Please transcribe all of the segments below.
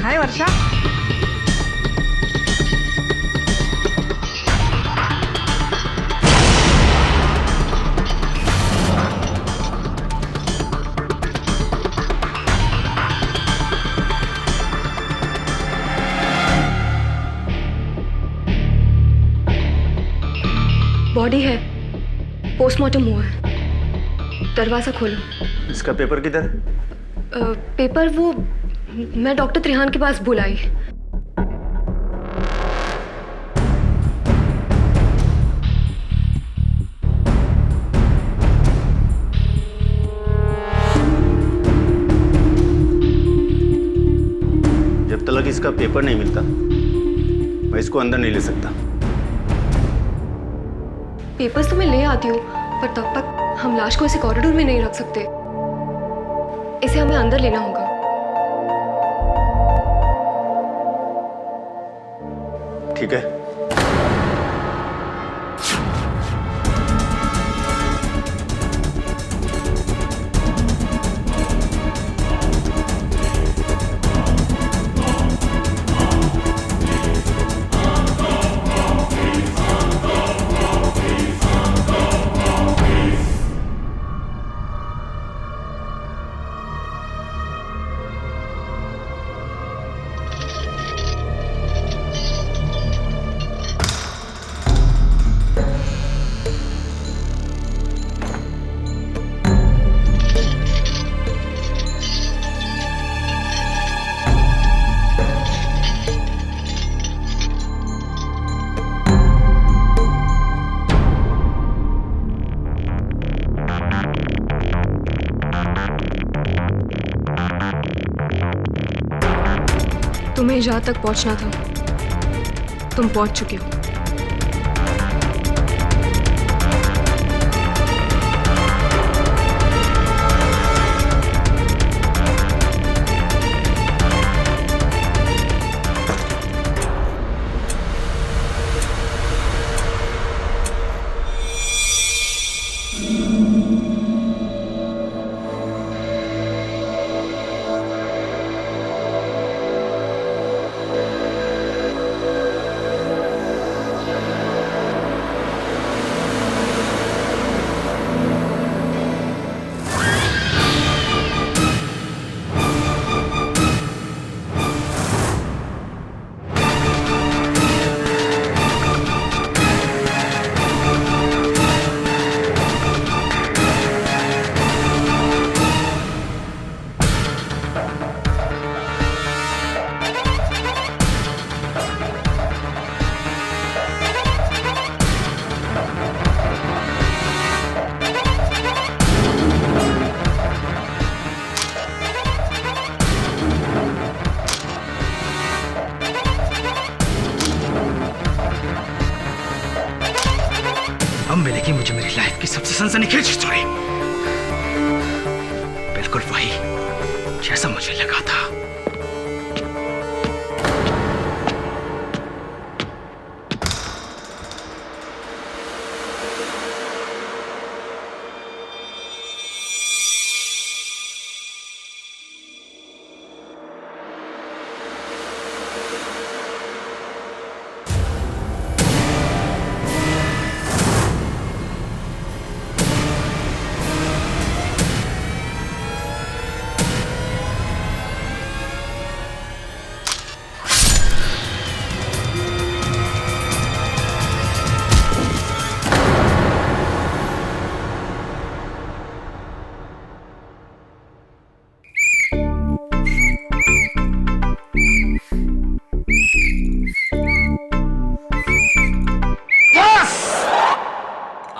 हाय वर्षा। Body है, postmortem हुआ है। दरवाजा खोलो। इसका पेपर किधर? पेपर वो मैं डॉक्टर त्रिहान के पास बुलाई। जब तक इसका पेपर नहीं मिलता मैं इसको अंदर नहीं ले सकता। पेपर्स तो मैं ले आती हूँ, पर तब तक हम लाश को ऐसे कॉरिडोर में नहीं रख सकते। इसे हमें अंदर लेना होगा। ठीक है। तुम्हें जहाँ तक पहुँचना था तुम पहुँच चुके हो। अब मिलेगी मुझे मेरी लाइफ की सबसे सनसनीखेज स्टोरी। बिल्कुल वही जैसा मुझे लगा था।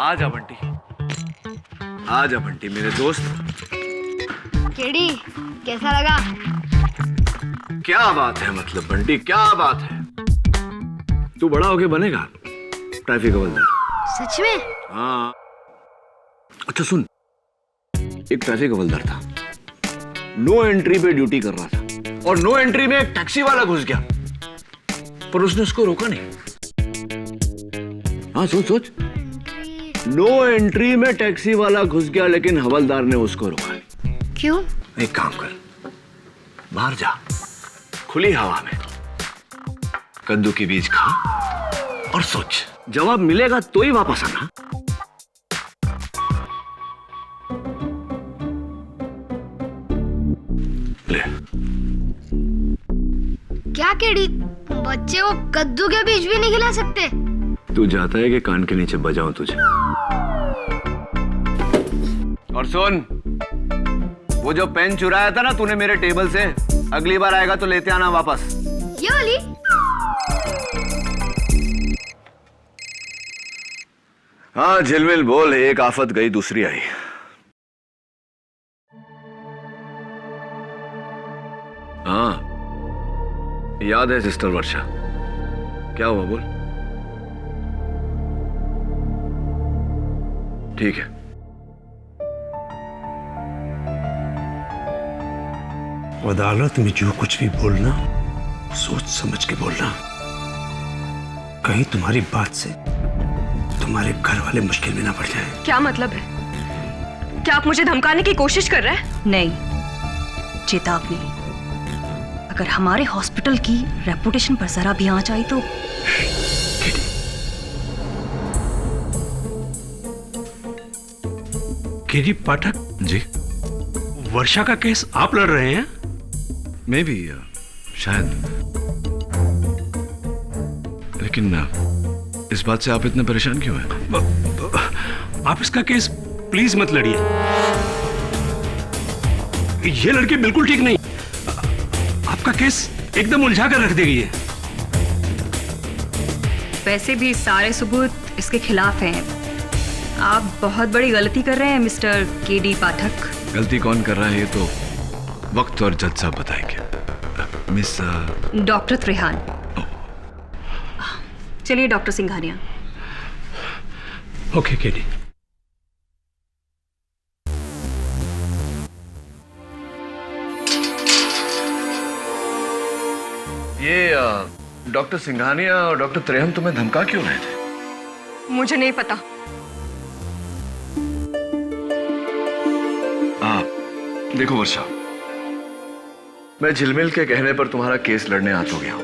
आजा बंटी, आजा बंटी मेरे दोस्त। केडी कैसा लगा? क्या बात है, मतलब बंटी क्या बात है। तू बड़ा होके बनेगा ट्रैफिक हवलदार। सच में? हाँ। अच्छा सुन, एक ट्रैफिक हवलदार था, नो एंट्री पे ड्यूटी कर रहा था और नो एंट्री में एक टैक्सी वाला घुस गया, पर उसने उसको रोका नहीं। हाँ सोच सोच, नो एंट्री में टैक्सी वाला घुस गया लेकिन हवलदार ने उसको रोका नहीं। क्यों? एक काम कर, बाहर जा खुली हवा में कद्दू के बीज खा और सोच, जवाब मिलेगा तो ही वापस आना। ले। क्या केडी, बच्चे को कद्दू के बीज भी नहीं खिला सकते? तू जाता है कि कान के नीचे बजाऊं तुझे? और सुन, वो जो पेन चुराया था ना तूने मेरे टेबल से, अगली बार आएगा तो लेते आना वापस। ये वाली? हाँ झिलमिल बोल, एक आफत गई दूसरी आई। हाँ याद है सिस्टर वर्षा, क्या हुआ बोल। ठीक है, अदालत में जो कुछ भी बोलना सोच समझ के बोलना। कहीं तुम्हारी बात से तुम्हारे घर वाले मुश्किल में ना पड़ जाए। क्या मतलब है? क्या आप मुझे धमकाने की कोशिश कर रहे हैं? नहीं, चेतावनी। अगर हमारे हॉस्पिटल की रेपुटेशन पर जरा भी आंच आई तो। केडी पाठक जी। वर्षा का केस आप लड़ रहे हैं? मैं भी शायद, लेकिन इस बात से आप इतने परेशान क्यों हैं? आप इसका केस प्लीज मत लड़िए। ये लड़की बिल्कुल ठीक नहीं। आपका केस एकदम उलझा कर रख देगी है। वैसे भी सारे सबूत इसके खिलाफ हैं। आप बहुत बड़ी गलती कर रहे हैं मिस्टर केडी पाठक। गलती कौन कर रहा है ये तो वक्त और जज साहब बताएंगे। Miss doctor Trihan. चलिए डॉक्टर सिंघानिया। Okay KD. ये डॉक्टर सिंघानिया और डॉक्टर त्रेहन तुम्हें धमका क्यों रहे थे? मुझे नहीं पता। देखो वर्षा, मैं झिलमिल के कहने पर तुम्हारा केस लड़ने आ तो गया हूं,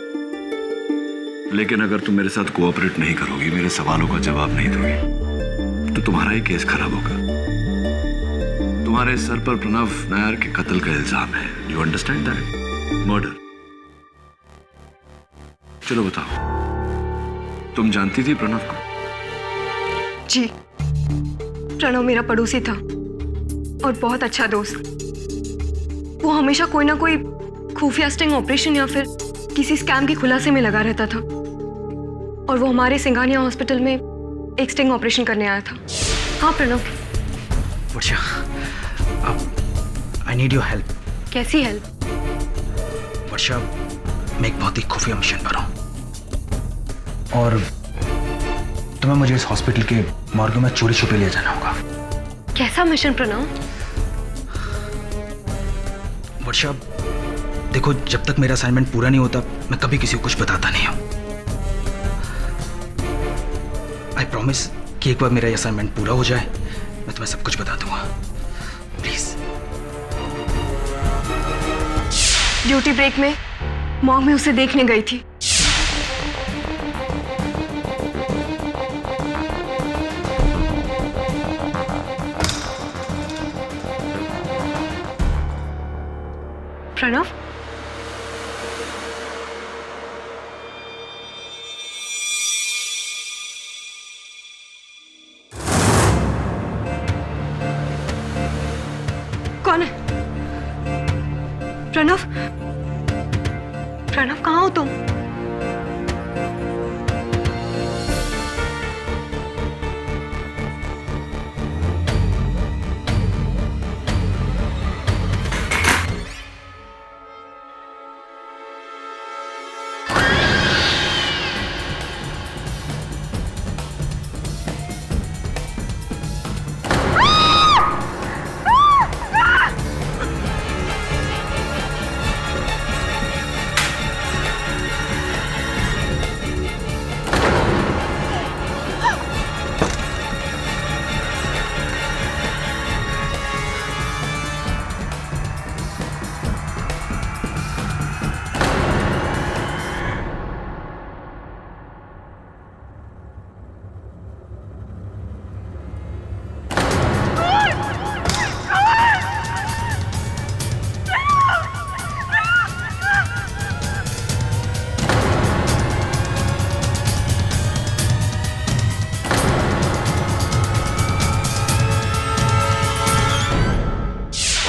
लेकिन अगर तुम मेरे साथ कोऑपरेट नहीं करोगी, मेरे सवालों का जवाब नहीं दोगी, तो तुम्हारा ही केस खराब होगा। तुम्हारे सर पर प्रणव नायर के कत्ल का इल्जाम है। You understand that? मर्डर। चलो बताओ, तुम जानती थी प्रणव को? जी, प्रणव मेरा पड़ोसी था और बहुत अच्छा दोस्त। वो हमेशा कोई ना कोई खुफिया स्टिंग ऑपरेशन या फिर किसी स्कैम के खुलासे में लगा रहता था, और वो हमारे सिंघानिया हॉस्पिटल में एक स्टिंग ऑपरेशन करने आया था। हाँ प्रणव। वर्षा, आई नीड योर हेल्प। कैसी हेल्प? वर्षा, मैं एक बहुत ही खुफिया मिशन पर हूं और तुम्हें मुझे इस हॉस्पिटल के मॉर्ग में चोरी छुपे ले जाना होगा। कैसा मिशन प्रणव? वर्षा देखो, जब तक मेरा असाइनमेंट पूरा नहीं होता मैं कभी किसी को कुछ बताता नहीं हूं। आई प्रॉमिस कि एक बार मेरा असाइनमेंट पूरा हो जाए मैं तुम्हें सब कुछ बता दूंगा। प्लीज। ड्यूटी ब्रेक में मॉर्ग में उसे देखने गई थी। प्रणव, कौन है? प्रणव, प्रणव कहाँ हो तुम?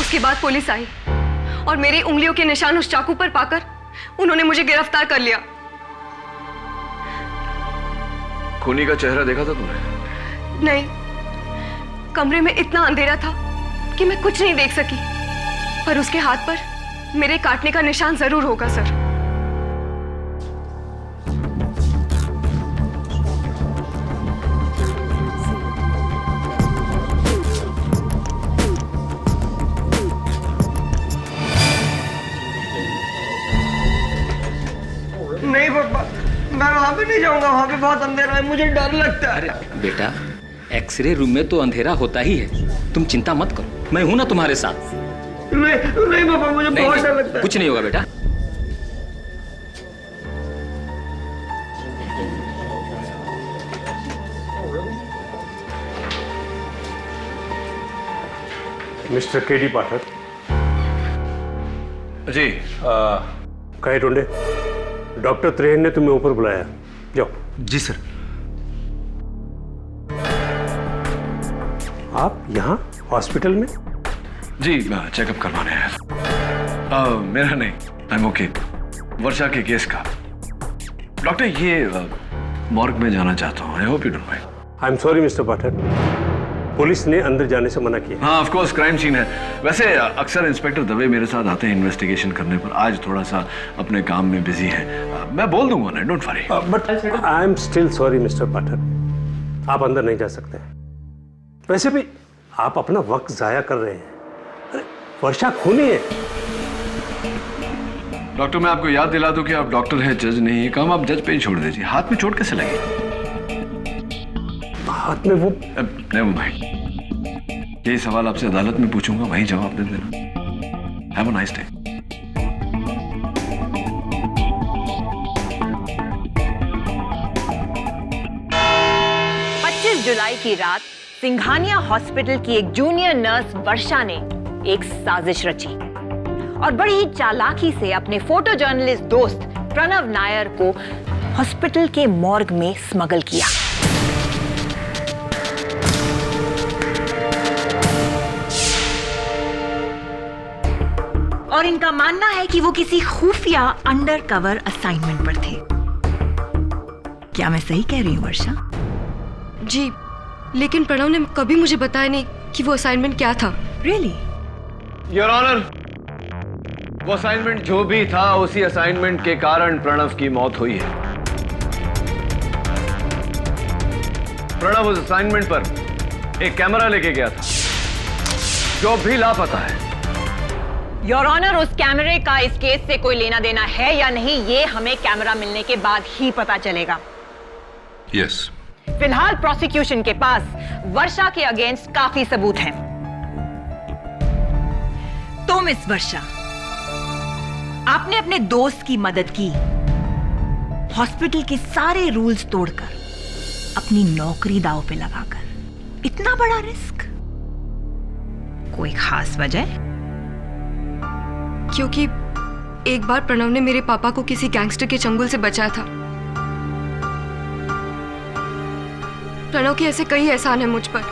उसके बाद पुलिस आई और मेरी उंगलियों के निशान उस चाकू पर पाकर उन्होंने मुझे गिरफ्तार कर लिया। खूनी का चेहरा देखा था तुमने? नहीं, कमरे में इतना अंधेरा था कि मैं कुछ नहीं देख सकी, पर उसके हाथ पर मेरे काटने का निशान जरूर होगा सर। नहीं पापा, मैं वहां पे नहीं जाऊंगा, वहां पे बहुत अंधेरा है, मुझे डर लगता है। अरे बेटा, एक्सरे रूम में तो अंधेरा होता ही है, तुम चिंता मत करो, मैं हूं ना तुम्हारे साथ। नहीं पापा, मुझे बहुत डर लगता है। कुछ नहीं होगा बेटा। Mister KD Pathak ji. कहे टोंडे, डॉक्टर त्रेहन ने तुम्हें ऊपर बुलाया, जाओ। जी सर। आप यहाँ हॉस्पिटल में? जी चेकअप करवाने हैं। मेरा नहीं, आई एम ओके। वर्षा के केस का। डॉक्टर ये मॉर्ग में जाना चाहता हूँ। I hope you don't mind. I am sorry mister Pathak, police ने अंदर जाने से मना किया। हाँ ऑफ कोर्स, क्राइम सीन है। वैसे अक्सर इंस्पेक्टर दवे मेरे साथ आते हैं इन्वेस्टिगेशन करने पर, आज थोड़ा सा अपने काम में बिजी हैं। मैं बोल दूंगा ना, don't worry. But I am still sorry mister Pathak, आप अंदर नहीं जा सकते। वैसे भी आप अपना वक्त जाया कर रहे हैं। अरे वर्षा खूनी है। डॉक्टर मैं आपको याद दिला दूं कि आप डॉक्टर हैं, जज नहीं है। काम आप जज पे ही छोड़ दीजिए। हाथ में चोट कैसे लगी? हाथ में वो नेवर माइंड, यही सवाल आपसे अदालत में पूछूंगा, वही जवाब दे देना। Have a nice day. जुलाई की रात सिंघानिया हॉस्पिटल की एक जूनियर नर्स वर्षा ने एक साजिश रची और बड़ी ही चालाकी से अपने फोटो जर्नलिस्ट दोस्त प्रणव नायर को हॉस्पिटल के मॉर्ग में स्मगल किया। और इनका मानना है कि वो किसी खुफिया अंडरकवर असाइनमेंट पर थे। क्या मैं सही कह रही हूँ वर्षा? जी, लेकिन प्रणव ने कभी मुझे बताया नहीं कि वो असाइनमेंट क्या था। Really? योर ऑनर, वो असाइनमेंट जो भी था, उसी असाइनमेंट के कारण प्रणव की मौत हुई है। प्रणव उस असाइनमेंट पर एक कैमरा लेके गया था जो भी लापता है। योर ऑनर, उस कैमरे का इस केस से कोई लेना देना है या नहीं, ये हमें कैमरा मिलने के बाद ही पता चलेगा। यस। फिलहाल प्रोसिक्यूशन के पास वर्षा के अगेंस्ट काफी सबूत हैं। तो मिस वर्षा, आपने अपने दोस्त की मदद की, हॉस्पिटल के सारे रूल्स तोड़कर, अपनी नौकरी दांव पे लगाकर। इतना बड़ा रिस्क? कोई खास वजह? क्योंकि एक बार प्रणव ने मेरे पापा को किसी गैंगस्टर के चंगुल से बचाया था। प्रणव के ऐसे कई एहसान है मुझ पर,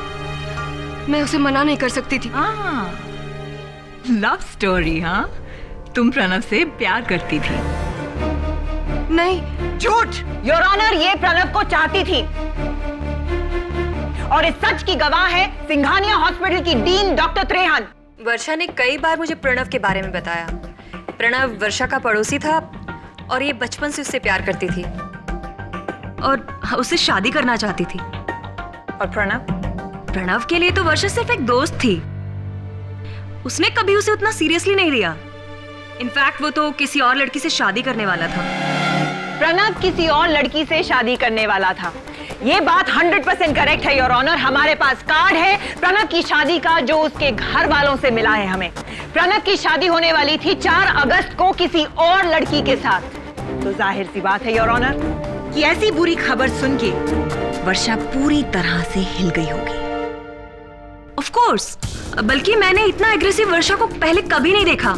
मैं उसे मना नहीं कर सकती थी। Love story? हाँ, तुम प्रणव से प्यार करती थी? नहीं। झूठ! योर ऑनर, ये प्रणव को चाहती थी और इस सच की गवाह है सिंघानिया हॉस्पिटल की डीन डॉक्टर त्रेहन। वर्षा ने कई बार मुझे प्रणव के बारे में बताया। प्रणव वर्षा का पड़ोसी था और ये बचपन से उससे प्यार करती थी और उससे शादी करना चाहती थी। और प्रणव के लिए तो वर्षा सिर्फ एक दोस्त थी। उसने कभी उसे उतना सीरियसली नहीं लिया। इनफैक्ट वो तो किसी और लड़की से शादी करने वाला था। प्रणव किसी और लड़की से शादी करने वाला था, ये बात 100% करेक्ट है योर ऑनर। हमारे पास कार्ड है प्रणव की शादी का जो उसके घर वालों से मिला है हमें। प्रणव की शादी होने वाली थी 4 अगस्त को किसी और लड़की के साथ। तो जाहिर सी बात है योर ऑनर कि ऐसी बुरी खबर सुन के वर्षा पूरी तरह से हिल गई होगी। ऑफ कोर्स, बल्कि मैंने इतना एग्रेसिव वर्षा को पहले कभी नहीं देखा।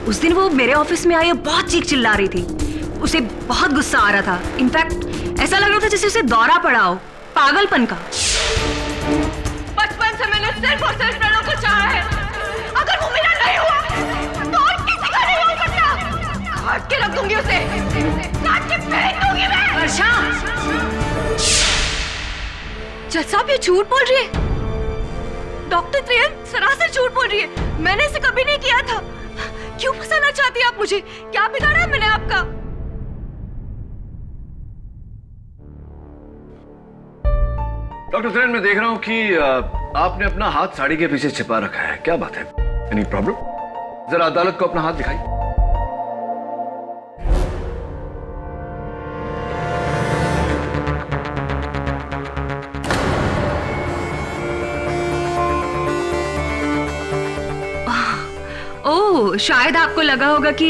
उस दिन वो मेरे ऑफिस में आई और बहुत चीख चिल्ला रही थी। उसे बहुत गुस्सा आ रहा था। इनफैक्ट ऐसा लग रहा था जैसे उसे दौरा पड़ा हो, पागलपन का। बचपन से मैंने सिर्फ और सिर्फ प्रणव को चाहा है। ये झूठ बोल रही है। डॉक्टर त्रेहन सरासर झूठ बोल रही है। मैंने इसे कभी नहीं किया था। क्यों फंसाना चाहती हैं आप मुझे? क्या बिगाड़ा है मैंने आपका? डॉक्टर त्रेहन, मैं देख रहा हूं कि आपने अपना हाथ साड़ी के पीछे छिपा रखा है। क्या बात है? Any problem? जरा अदालत को अपना हाथ दिखाइए। ओह, शायद आपको लगा होगा कि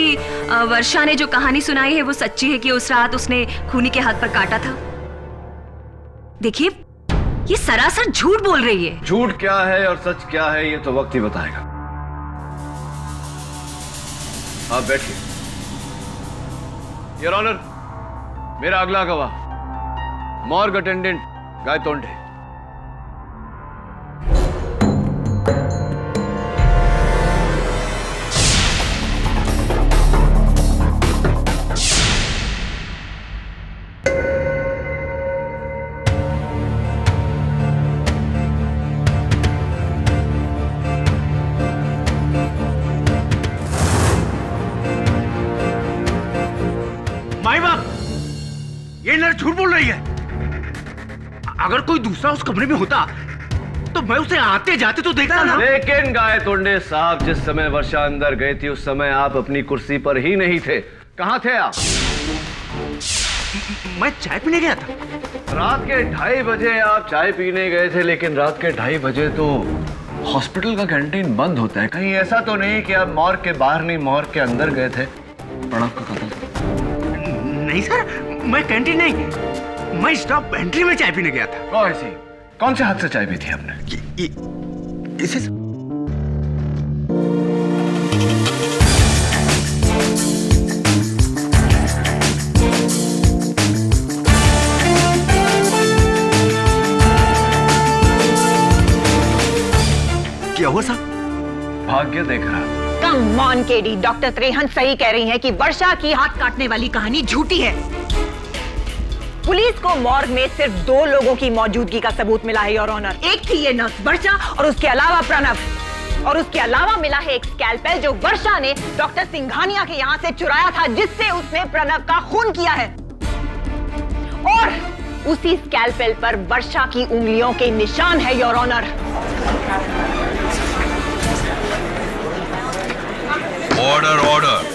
वर्षा ने जो कहानी सुनाई है वो सच्ची है कि उस रात उसने खूनी के हाथ पर काटा था। देखिए, ये सरासर झूठ बोल रही है। झूठ क्या है और सच क्या है ये तो वक्त ही बताएगा। आप बैठिए। योर ऑनर, मेरा अगला गवाह मॉर्ग अटेंडेंट गायतोंडे। माई बाप, ये लड़की झूठ बोल रही है। अगर कोई दूसरा उस कमरे में होता तो मैं उसे आते जाते तो देखता ना। लेकिन गायतोंडे साहब, जिस समय वर्षा अंदर गई थी उस समय आप अपनी कुर्सी पर ही नहीं थे। कहां थे आप? मैं चाय पीने गया था। रात के 2:30 बजे आप चाय पीने गए थे, लेकिन रात के 2:30 बजे तो हॉस्पिटल का कैंटीन बंद होता है। कहीं ऐसा तो नहीं कि आप मॉर्ग के बाहर नहीं मॉर्ग के अंदर गए थे? प्रणव का कत्ल? नहीं सर, मैं कैंटीन नहीं, मैं स्टॉप एंट्री में चाय पीने गया था। कौन से हाथ से चाय पी थी आपने? इसे क्या हुआ साहब? भाग्य देख रहा। Come on KD, doctor Trehan सही कह रही हैं कि वर्षा की हाथ काटने वाली कहानी झूठी है। पुलिस को मॉर्ग में सिर्फ 2 लोगों की मौजूदगी का सबूत मिला है योर ऑनर। एक थी ये नर्स वर्षा और उसके अलावा प्रणव। और उसके अलावा मिला है एक स्कैल्पेल जो वर्षा ने डॉक्टर सिंघानिया के यहाँ से चुराया था, जिससे उसने प्रणव का खून किया है। और उसी स्कैल्पेल पर वर्षा की उंगलियों के निशान है your honour. Order order.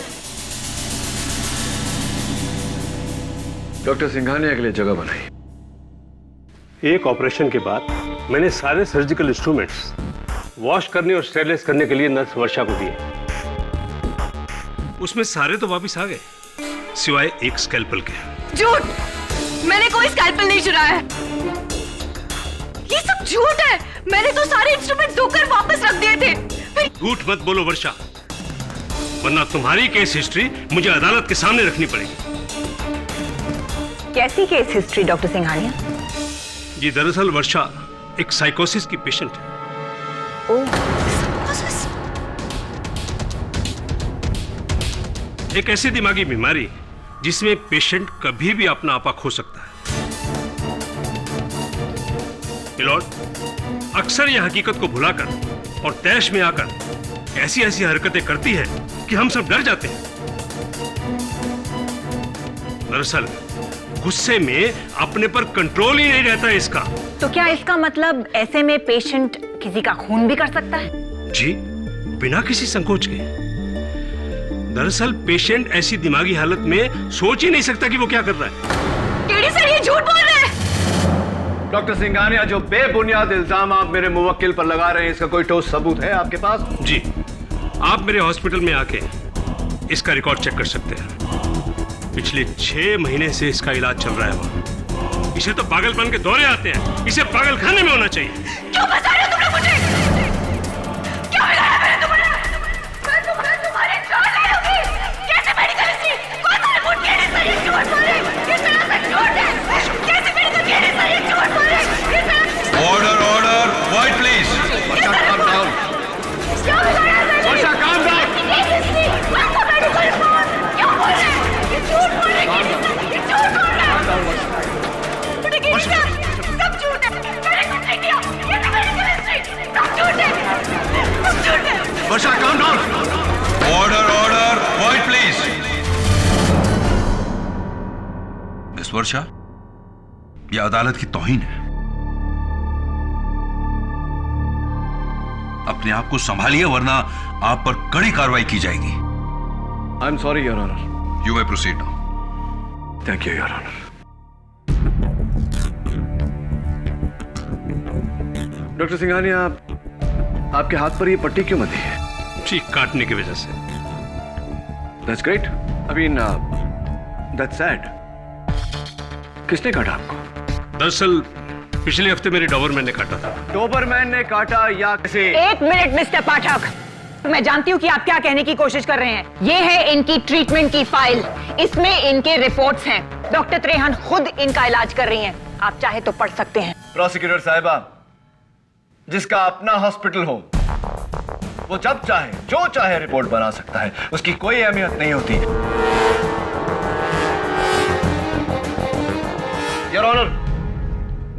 Doctor Singhania के लिए जगह बनाई। एक ऑपरेशन के बाद मैंने सारे सर्जिकल इंस्ट्रूमेंट्स वॉश करने और स्टेरलाइज करने के लिए नर्स वर्षा को दिए। उसमें सारे तो वापस आ गए सिवाय एक स्कैल्पल के। झूठ! मैंने कोई स्कैल्पल नहीं चुराया है। ये सब झूठ है। मैंने तो सारे इंस्ट्रूमेंट धोकर वापस रख दिए थे। झूठ मत बोलो वर्षा, वरना तुम्हारी केस हिस्ट्री मुझे अदालत के सामने रखनी पड़ेगी। कैसी केस हिस्ट्री डॉक्टर सिंघानिया? जी, दरअसल वर्षा एक साइकोसिस की पेशेंट है। एक ऐसी दिमागी बीमारी जिसमें पेशेंट कभी भी अपना आपा खो सकता है। मिलॉर्ड, अक्सर यह हकीकत को भुलाकर और तैश में आकर ऐसी ऐसी हरकतें करती है कि हम सब डर जाते हैं। दरअसल गुस्से में अपने पर कंट्रोल ही नहीं रहता इसका। तो क्या इसका मतलब ऐसे में पेशेंट किसी का खून भी कर सकता है? जी, बिना किसी संकोच के। दरअसल पेशेंट ऐसी दिमागी हालत में सोच ही नहीं सकता कि वो क्या कर रहा है। केडी सर, ये झूठ बोल रहे हैं। डॉक्टर सिंघानिया, जो बेबुनियाद इल्जाम आप मेरे मुवक्किल पर लगा रहे हैं, इसका कोई ठोस सबूत है आपके पास? जी, आप मेरे हॉस्पिटल में आके इसका रिकॉर्ड चेक कर सकते हैं। पिछले 6 महीने से इसका इलाज चल रहा है वहाँ। इसे तो पागलपन के दौरे आते हैं। इसे पागलखाने में होना चाहिए। क्यों फंसा रहे हो तुम लोग मुझे? क्या बिगाड़ा मैंने तुम्हारा? मैं तुम्हारी जान ले लूंगी। कैसे मेडिकल हिस्ट्री? कौन सा रिपोर्ट? केडी सर, ये झूठ बोल रहे हैं। किस तरह से झूठ है? कैसे मेडिकल? केडी सर, ये झूठ बोल रहे हैं। किस तरह? Order order, white please. क्या बिगाड़ा मैंने? वर्षा, काम डाउन। केडी हिस्ट्री, कौन सा मेडिकल रिपोर्ट? क्यों बोल रहे हैं? ये झूठ बोल रहे हैं। केडी सर, ये झूठ बोल रहे हैं। सब झूठ है। मैंने कुछ नहीं किया। Varsha, calm down. Order, order. Quiet, please. Miss Varsha, यह अदालत की तौहीन है। अपने आप को संभालिए वरना आप पर कड़ी कार्रवाई की जाएगी। I am sorry your honour. You may proceed now. Thank you your honour. Doctor Singhania, आपके हाथ पर ये पट्टी क्यों बंधी है? चीख काटने की वजह से। That's great. I mean that's sad. किसने काटा आपको? दरअसल पिछले हफ्ते मेरे डॉबरमैन ने काटा था। डॉबरमैन ने काटा या किसी? एक मिनट मिस्टर पाठक, मैं जानती हूँ कि आप क्या कहने की कोशिश कर रहे हैं। ये है इनकी ट्रीटमेंट की फाइल, इसमें इनके रिपोर्ट्स हैं। डॉक्टर त्रेहन खुद इनका इलाज कर रही हैं। आप चाहे तो पढ़ सकते हैं। प्रोसिक्यूटर साहिबा, जिसका अपना हॉस्पिटल हो वो जब चाहे जो चाहे रिपोर्ट बना सकता है, उसकी कोई अहमियत नहीं होती। योर ऑनर,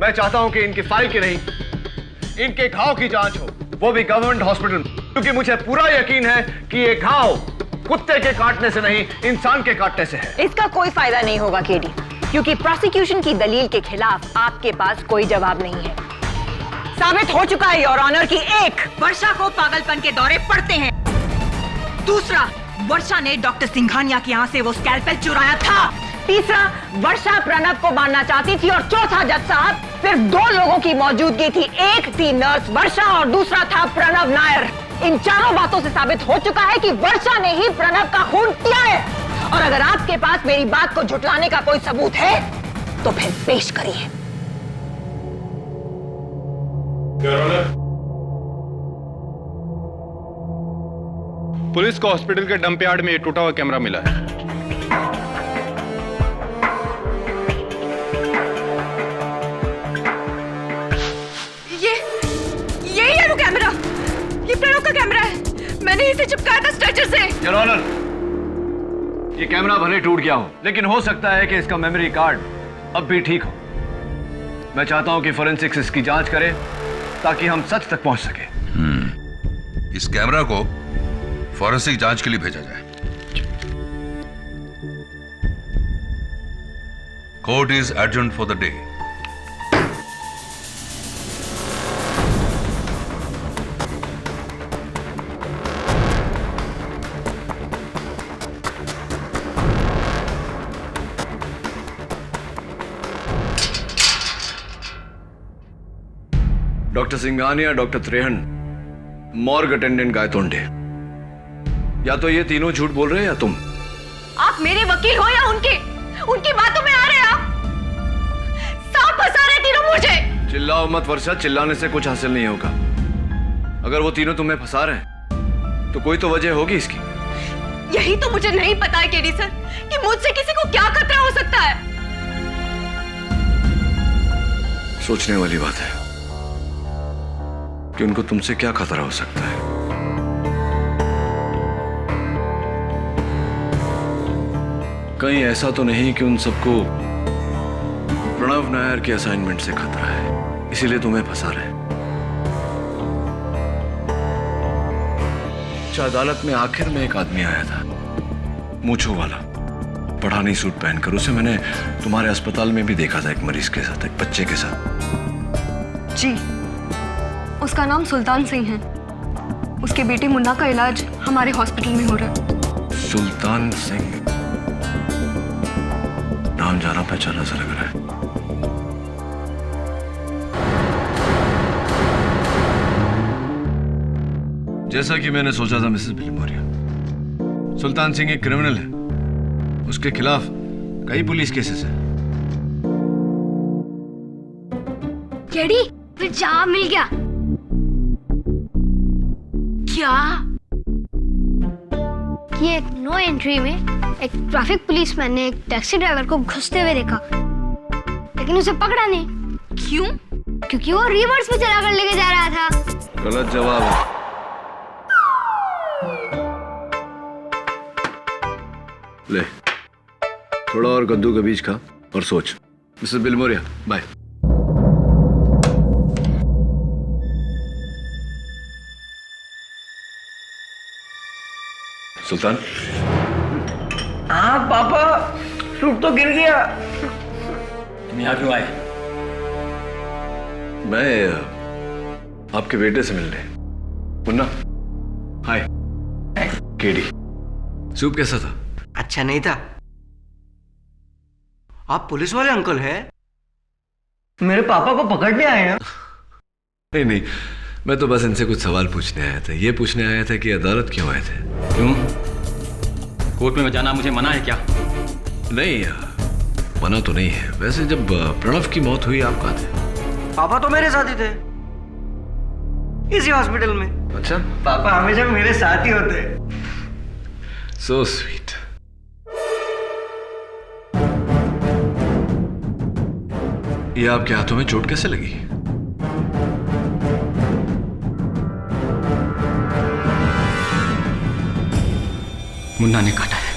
मैं चाहता हूं कि इनकी फाइल की नहीं, इनके घाव की जांच हो, वो भी गवर्नमेंट हॉस्पिटल, क्योंकि मुझे पूरा यकीन है कि ये घाव कुत्ते के काटने से नहीं, इंसान के काटने से है। इसका कोई फायदा नहीं होगा केडी, क्योंकि प्रोसिक्यूशन की दलील के खिलाफ आपके पास कोई जवाब नहीं है। साबित हो चुका है योर ऑनर कि एक, वर्षा को पागलपन के दौरे पड़ते हैं। दूसरा, वर्षा ने डॉक्टर सिंघानिया के यहाँ से वो स्कैल्पेल चुराया था। तीसरा, वर्षा प्रणव को मारना चाहती थी। और चौथा जज साहब, सिर्फ 2 लोगों की मौजूदगी थी। एक थी नर्स वर्षा और दूसरा था प्रणव नायर। इन चारों बातों से साबित हो चुका है कि वर्षा ने ही प्रणव का खून किया है। और अगर आपके पास मेरी बात को झुटलाने का कोई सबूत है तो फिर पेश करिए। पुलिस को हॉस्पिटल के डंप यार्ड में टूटा हुआ कैमरा मिला है। ये वो कैमरा, ये प्रणव का कैमरा है। मैंने इसे चिपकाया था स्ट्रेचर से। योर ऑनर, ये कैमरा भले टूट गया हो, लेकिन हो सकता है कि इसका मेमोरी कार्ड अब भी ठीक हो। मैं चाहता हूं कि फोरेंसिक्स इसकी जांच करे ताकि हम सच तक पहुंच सके। इस कैमरा को फॉरेंसिक जांच के लिए भेजा जाए। Court is adjourned for the day. Doctor Singhania, doctor Trehan, morgue attendant Gaitonde, या तो ये तीनों झूठ बोल रहे हैं या तुम। आप मेरे वकील हो या उनकी बातों में आ रहे हैं आप। सांप फंसा रहे तीनों मुझे। चिल्लाओ मत वर्षा, चिल्लाने से कुछ हासिल नहीं होगा। अगर वो तीनों तुम्हें फंसा रहे हैं तो कोई तो वजह होगी इसकी। यही तो मुझे नहीं पता है केडी सर कि मुझसे किसी को क्या खतरा हो सकता है। सोचने वाली बात है कि उनको तुमसे क्या खतरा हो सकता है। कहीं ऐसा तो नहीं कि उन सबको प्रणव नायर के असाइनमेंट से खतरा है, इसीलिए तुम्हें फंसा रहे हैं। अदालत में आखिर में एक आदमी आया था, मूंछों वाला, पठानी सूट पहनकर। उसे मैंने तुम्हारे अस्पताल में भी देखा था, एक मरीज के साथ, एक बच्चे के साथ। जी, उसका नाम सुल्तान सिंह है। उसके बेटे मुन्ना का इलाज हमारे हॉस्पिटल में हो रहा है। सुल्तान सिंह, नाम जाना पहचाना सा लग रहा है। जैसा कि मैंने सोचा था मिसेस बिलमोरिया, सुल्तान सिंह एक क्रिमिनल है। उसके खिलाफ कई पुलिस केसेस हैं। केडी, फिर जवाब मिल गया। क्या? कि एक नो एंट्री में एक ट्रैफिक पुलिसमैन ने एक टैक्सी ड्राइवर को घुसते हुए देखा, लेकिन उसे पकड़ा नहीं। क्यों? क्योंकि वो रिवर्स में चलाकर लेके जा रहा था। गलत जवाब है। ले, थोड़ा और कद्दू का बीज खा और सोच। Mrs Bilimoria, bye. सुल्तान, हाँ पापा, सूट तो गिर गया। तुम यहाँ क्यों आए? मैं आपके बेटे से मिलने। मुन्ना, हाय। केडी, सूप कैसा था? अच्छा नहीं था। आप पुलिस वाले अंकल हैं? मेरे पापा को पकड़ने आए हैं? नहीं नहीं, मैं तो बस इनसे कुछ सवाल पूछने आया था। ये पूछने आया था कि अदालत क्यों आए थे? क्यों? कोर्ट में जाना मुझे मना है क्या? नहीं, मना तो नहीं है। वैसे जब प्रणव की मौत हुई आप कहाँ थे? पापा तो मेरे साथ ही थे, इसी हॉस्पिटल में। अच्छा? पापा हमेशा मेरे साथ ही होते। So sweet. ये आपके हाथों में चोट कैसे लगी? मुन्ना ने काटा है।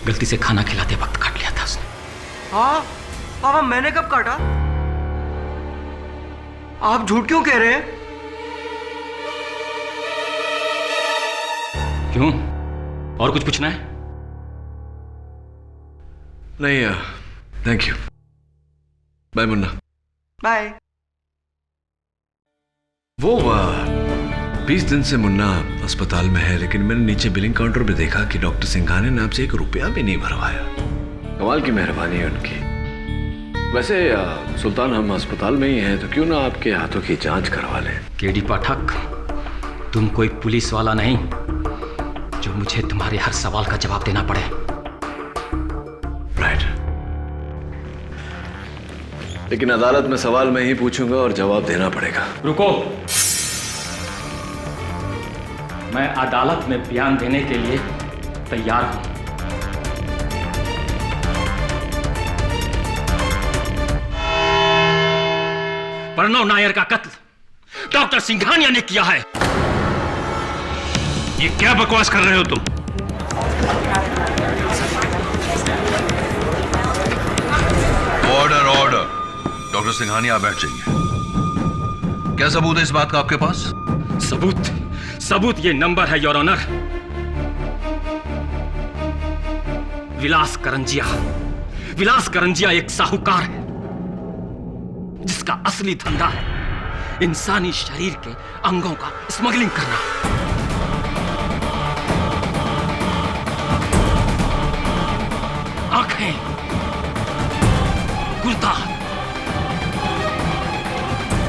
गलती से खाना खिलाते वक्त काट लिया था उसने। हाँ पापा, मैंने कब काटा? आप झूठ क्यों कह रहे हैं? क्यों? और कुछ पूछना है? नहीं, thank you. Bye Munna. Bye. वो 20 दिन से मुन्ना अस्पताल में है, लेकिन मैंने नीचे बिलिंग काउंटर पे देखा कि डॉक्टर सिंघानिया ने आपसे 1 रुपया भी नहीं भरवाया। कमाल की मेहरबानी है उनकी। वैसे सुल्तान, हम अस्पताल में ही हैं, तो क्यों ना आपके हाथों की जांच करवा लें? केडी पाठक, तुम कोई पुलिस वाला नहीं जो मुझे तुम्हारे हर सवाल का जवाब देना पड़े। राइट। लेकिन अदालत में सवाल मैं ही पूछूंगा और जवाब देना पड़ेगा। रुको, मैं अदालत में बयान देने के लिए तैयार हूं। प्रणव नायर का कत्ल डॉक्टर सिंघानिया ने किया है। ये क्या बकवास कर रहे हो तुम? Order, order. डॉक्टर सिंघानिया, आप बैठ जाइए। क्या सबूत है इस बात का आपके पास? सबूत ये नंबर है, योर ऑनर। विलास करंजिया एक साहूकार है जिसका असली धंधा है इंसानी शरीर के अंगों का स्मगलिंग करना। आंखें, गुर्दा,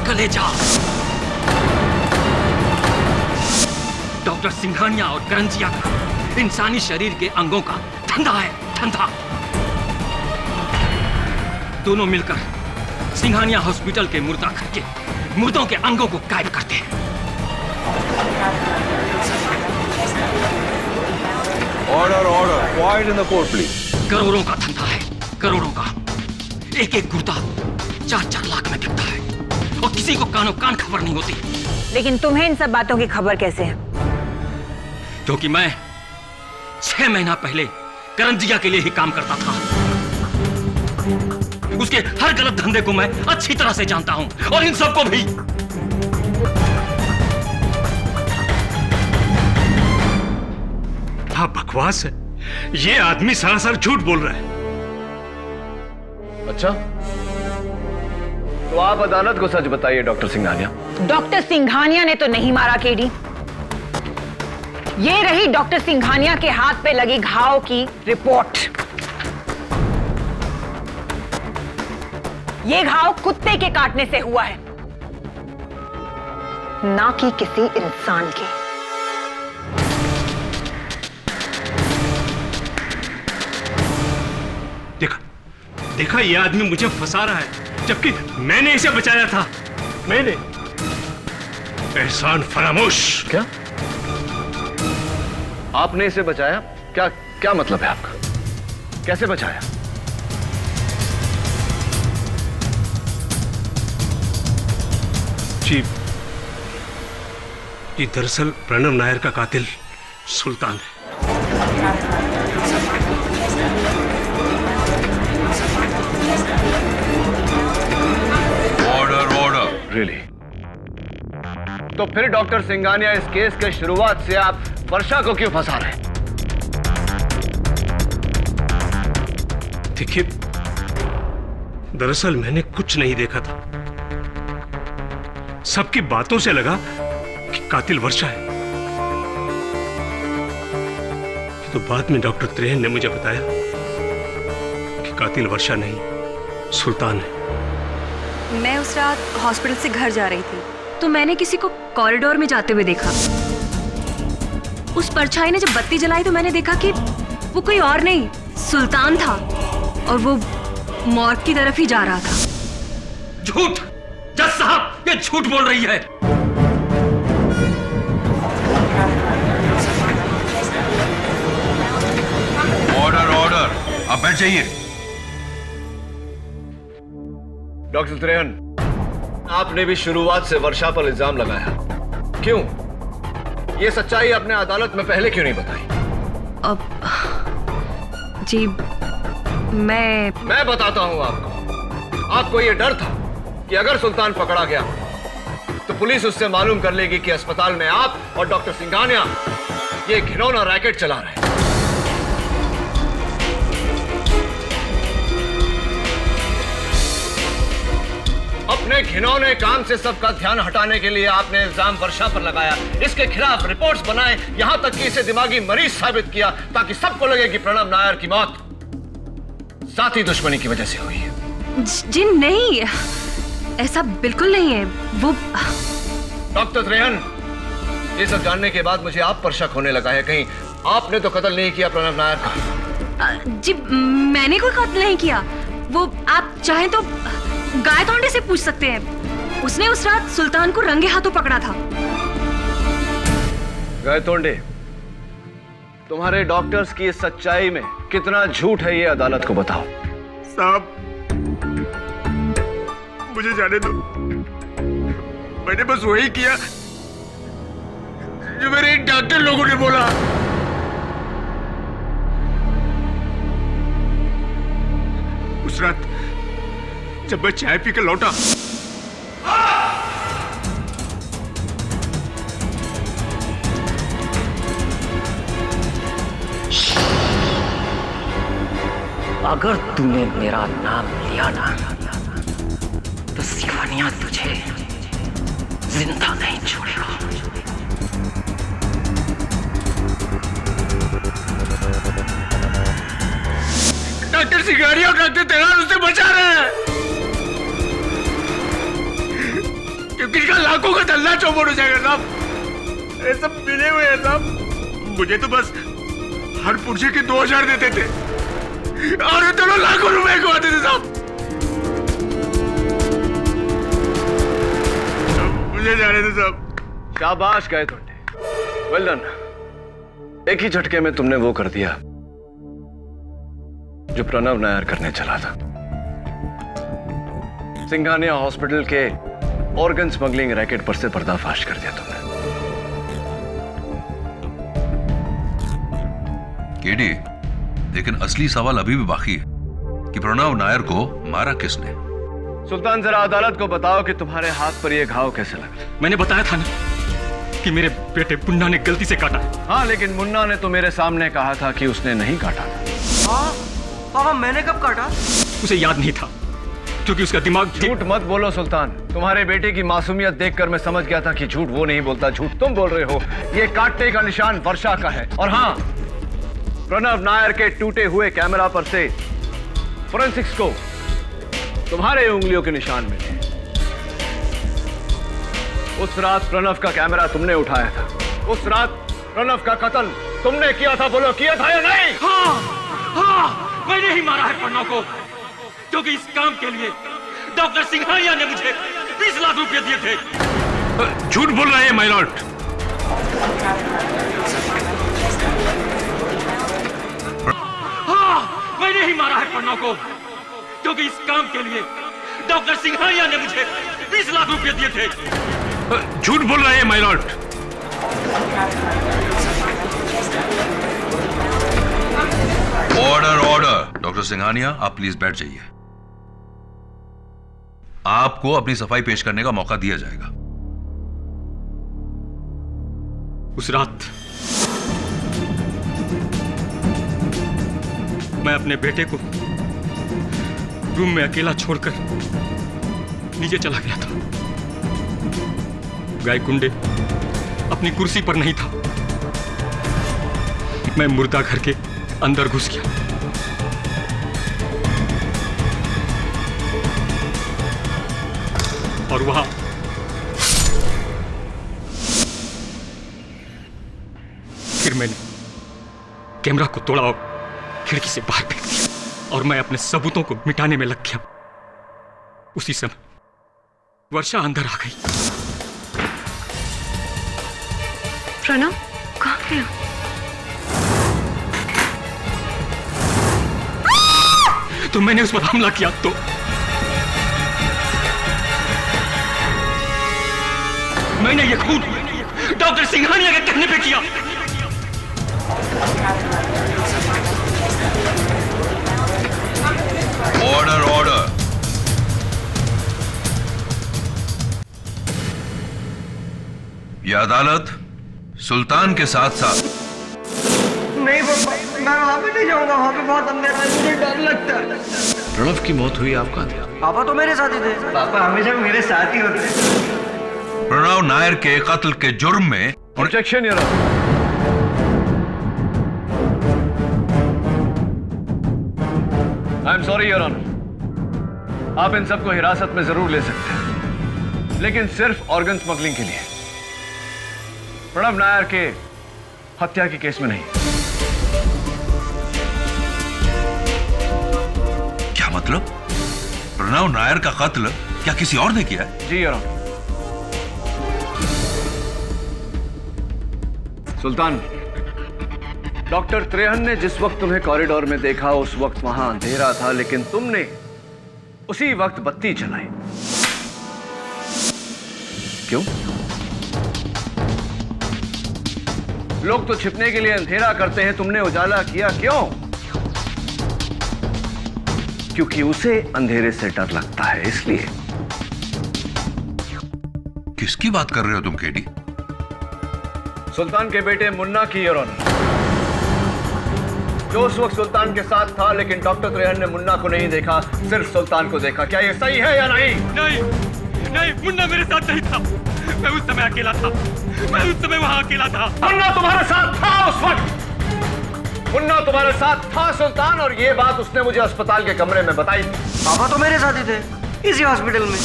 कलेजा। डॉक्टर सिंघानिया और करंजिया का इंसानी शरीर के अंगों का धंधा है, धंधा। दोनों मिलकर सिंघानिया हॉस्पिटल के मुर्दा घर के मुर्दों के अंगों को गायब करते हैं। Order, order. Quite in the court please. करोड़ों का धंधा है, करोड़ों का। एक गुर्दा 4-4 लाख में बिकता है और किसी को कानो कान खबर नहीं होती। लेकिन तुम्हें इन सब बातों की खबर कैसे है? क्योंकि मैं 6 महीना पहले करंजिया के लिए ही काम करता था। उसके हर गलत धंधे को मैं अच्छी तरह से जानता हूं और इन सबको भी। हाँ, बकवास है। ये आदमी सरासर झूठ बोल रहा है। अच्छा, तो आप अदालत को सच बताइए डॉक्टर सिंघानिया। डॉक्टर सिंघानिया ने तो नहीं मारा केडी। ये रही डॉक्टर सिंघानिया के हाथ पे लगी घाव की रिपोर्ट। ये घाव कुत्ते के काटने से हुआ है, ना कि किसी इंसान के। देखा, ये आदमी मुझे फंसा रहा है, जबकि मैंने इसे बचाया था। मैंने। एहसान फरामोश। क्या? आपने इसे बचाया? क्या मतलब है आपका? कैसे बचाया? जी, दरअसल प्रणव नायर का कातिल सुल्तान है। Order, order. रियली? तो फिर डॉक्टर सिंघानिया, इस केस के शुरुआत से आप वर्षा को क्यों फंसा रहे? देखिए, दरअसल मैंने कुछ नहीं देखा था। सबकी बातों से लगा कि कातिल वर्षा है। तो बाद में डॉक्टर त्रेहन ने मुझे बताया कि कातिल वर्षा नहीं, सुल्तान है। मैं उस रात हॉस्पिटल से घर जा रही थी तो मैंने किसी को कॉरिडोर में जाते हुए देखा। उस परछाई ने जब बत्ती जलाई तो मैंने देखा कि वो कोई और नहीं, सुल्तान था और वो मौत की तरफ ही जा रहा था। झूठ! जज साहब, ये झूठ बोल रही है। ऑर्डर ऑर्डर, आप बैठ जाइए। डॉक्टर त्रेहन, आपने भी शुरुआत से वर्षा पर इल्जाम लगाया। क्यों? ये सच्चाई आपने अदालत में पहले क्यों नहीं बताई? अब जी मैं बताता हूं आपको। आपको ये डर था कि अगर सुल्तान पकड़ा गया तो पुलिस उससे मालूम कर लेगी कि अस्पताल में आप और डॉक्टर सिंघानिया ये घिनौना रैकेट चला रहे हैं। अपने घिनौने काम से सबका ध्यान हटाने के लिए आपने इल्जाम वर्षा पर लगाया, इसके खिलाफ रिपोर्ट्स बनाए, यहां तक कि इसे दिमागी मरीज साबित किया ताकि सबको लगे कि प्रणव नायर की मौत साथी दुश्मनी की वजह से हुई है। जी नहीं, ऐसा बिल्कुल नहीं है। वो डॉक्टर त्रेहन, ये सब जानने के बाद मुझे आप पर शक होने लगा है। कहीं आपने तो कत्ल नहीं किया प्रणव नायर का? जी मैंने कोई कत्ल नहीं किया। वो आप चाहें तो गायतोंडे से पूछ सकते हैं। उसने उस रात सुल्तान को रंगे हाथों पकड़ा था। गायतोंडे, तुम्हारे डॉक्टर्स की इस सच्चाई में कितना झूठ है ये अदालत को बताओ। साहब, मुझे जाने दो। मैंने बस वही किया जो मेरे डॉक्टर लोगों ने बोला। उस रात जब मैं चाय पी के लौटा, अगर तूने मेरा नाम लिया ना तो सिंघानिया तुझे जिंदा नहीं छोड़ेगा। डॉक्टर सिंघानिया और डॉक्टर तेरान उससे बचा रहे हैं क्योंकि इनका लाखों का धंधा चौपट हो जाएगा साहब। ये सब मिले हुए हैं साहब। मुझे तो बस हर पुर्जे के 2000 देते थे और ये दोनों लाखों रुपए कमाते थे साहब। मुझे जाने दो साहब। शाबाश गायतोंडे, वेल डन। एक ही झटके में तुमने वो कर दिया जो प्रणव नायर करने चला था। सिंघानिया हॉस्पिटल के ऑर्गन स्मगलिंग रैकेट पर से पर्दाफाश कर दिया तुमने। केडी, लेकिन असली सवाल अभी भी बाकी है कि प्रणव नायर को मारा किसने? सुल्तान, जरा अदालत को बताओ कि तुम्हारे हाथ पर यह घाव कैसे लगा? मैंने बताया था ना कि मेरे बेटे मुन्ना ने गलती से काटा। हाँ, लेकिन मुन्ना ने तो मेरे सामने कहा था कि उसने नहीं काटा था। हाँ पापा, मैंने कब काटा? उसे याद नहीं था क्योंकि उसका दिमाग। झूठ मत बोलो सुल्तान। तुम्हारे बेटे की मासूमियत देखकर मैं समझ गया था कि झूठ वो नहीं बोलता, झूठ तुम बोल रहे हो। ये काटने का निशान वर्षा का है। और हाँ, प्रणव नायर के टूटे हुए कैमरा पर से फोरेंसिक्स को तुम्हारे उंगलियों के निशान मिले। उस रात प्रणव का कैमरा तुमने उठाया था। उस रात प्रणव का कत्ल तुमने किया था। बोलो, किया था या नहीं? हाँ, मैंने ही मारा है प्रणव को क्योंकि इस काम के लिए डॉक्टर सिंघानिया ने मुझे 20 लाख रुपए दिए थे। झूठ बोल रहे हैं माय लॉर्ड। हाँ, मैंने ही मारा है प्रणव को क्योंकि इस काम के लिए डॉक्टर सिंघानिया ने मुझे 20 लाख रुपए दिए थे। झूठ बोल रहे हैं my Lord. Order order. Doctor Singhania, आप प्लीज बैठ जाइए। आपको अपनी सफाई पेश करने का मौका दिया जाएगा। उस रात मैं अपने बेटे को रूम में अकेला छोड़कर नीचे चला गया था। गायकुंडे अपनी कुर्सी पर नहीं था। मैं मुर्दा घर के अंदर घुस गया। और वहां फिर मैंने कैमरा को तोड़ा और खिड़की से बाहर फेंक दिया और मैं अपने सबूतों को मिटाने में लग गया। उसी समय वर्षा अंदर आ गई। प्रणव कहाँ गया? तो मैंने उस पर हमला किया तो मैंने ये खून डॉक्टर सिंघानिया के कहने पे किया। Order order. यह अदालत सुल्तान के साथ साथ नहीं पापा, मैं वहां पे नहीं जाऊंगा। वहां पे बहुत अंधेरा है, मुझे डर लगता है। प्रणव की मौत हुई, आप कहाँ थे? पापा तो मेरे साथ ही थे। पापा हमेशा मेरे साथ ही होते हैं। प्रणव नायर के कत्ल के जुर्म में objection your honour. I am sorry your honour. आप इन सबको हिरासत में जरूर ले सकते हैं, लेकिन सिर्फ ऑर्गन स्मगलिंग के लिए, प्रणव नायर के हत्या के केस में नहीं। क्या मतलब? प्रणव नायर का कत्ल क्या किसी और ने किया है? जी your honour. Sultan, doctor Trehan ने जिस वक्त तुम्हें कॉरिडोर में देखा उस वक्त वहां अंधेरा था, लेकिन तुमने उसी वक्त बत्ती जलाई। क्यों? लोग तो छिपने के लिए अंधेरा करते हैं, तुमने उजाला किया क्यों? क्योंकि उसे अंधेरे से डर लगता है, इसलिए। किसकी बात कर रहे हो तुम केडी? सुल्तान के बेटे मुन्ना की योर ऑनर, जो उस वक्त सुल्तान के साथ था, लेकिन डॉक्टर त्रेहन ने मुन्ना को नहीं देखा, सिर्फ सुल्तान को देखा। क्या ये सही है या नहीं? नहीं नहीं, मुन्ना मेरे साथ नहीं था। मैं उस समय अकेला था। मैं उस समय वहां अकेला था। मुन्ना तुम्हारे साथ था उस वक्त। मुन्ना तुम्हारे साथ था सुल्तान, और ये बात उसने मुझे अस्पताल के कमरे में बताई। पापा तो मेरे साथ ही थे, इसी हॉस्पिटल में।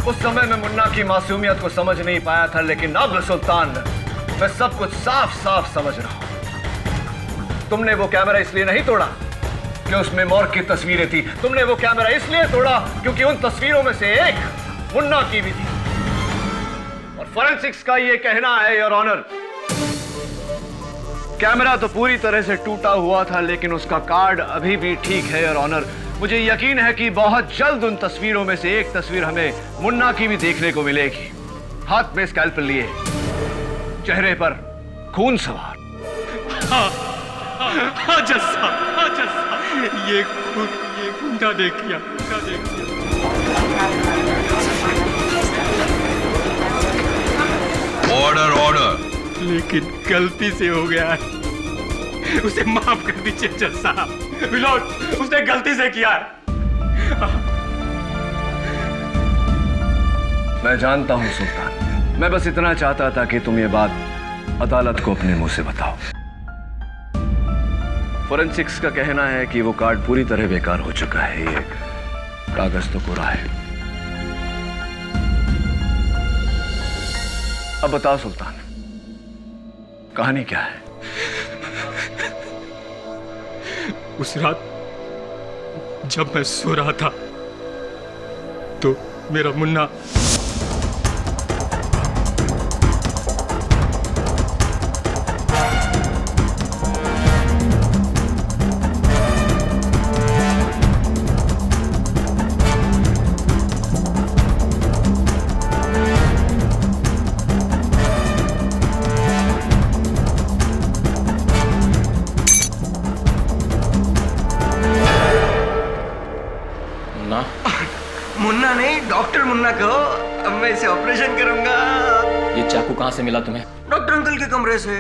उस समय मैं मुन्ना की मासूमियत को समझ नहीं पाया था, लेकिन अब सुल्तान मैं सब कुछ साफ साफ समझ रहा हूं। तुमने वो कैमरा इसलिए नहीं तोड़ा कि उसमें मॉर्ग की तस्वीरें थी। तुमने वो कैमरा इसलिए तोड़ा क्योंकि उन तस्वीरों में से एक मुन्ना की भी थी। और फोरेंसिक्स का ये कहना है योर ऑनर, कैमरा तो पूरी तरह से टूटा हुआ था, लेकिन उसका कार्ड अभी भी ठीक है योर ऑनर। मुझे यकीन है कि बहुत जल्द उन तस्वीरों में से एक तस्वीर हमें मुन्ना की भी देखने को मिलेगी। हाथ में स्कैल्पेल लिए, चेहरे पर खून सवार। हाँ जस्सा, हाँ जस्सा, ये गुंडा देखिए, गुंडा देखिए। Order order. लेकिन गलती से हो गया है, उसे माफ कर दीजिए जज साहब। विनोद, उसने गलती से किया है। मैं जानता हूं सुल्तान, मैं बस इतना चाहता था कि तुम ये बात अदालत को अपने मुंह से बताओ। फोरेंसिक्स का कहना है कि वो कार्ड पूरी तरह बेकार हो चुका है, ये कागज तो कोरा है। अब बताओ सुल्तान, कहानी क्या है? उस रात जब मैं सो रहा था तो मेरा मुन्ना मुन्ना नहीं, डॉक्टर मुन्ना कहो। अब मैं इसे ऑपरेशन करूंगा। ये चाकू कहाँ से मिला तुम्हें? डॉक्टर अंकल के कमरे से।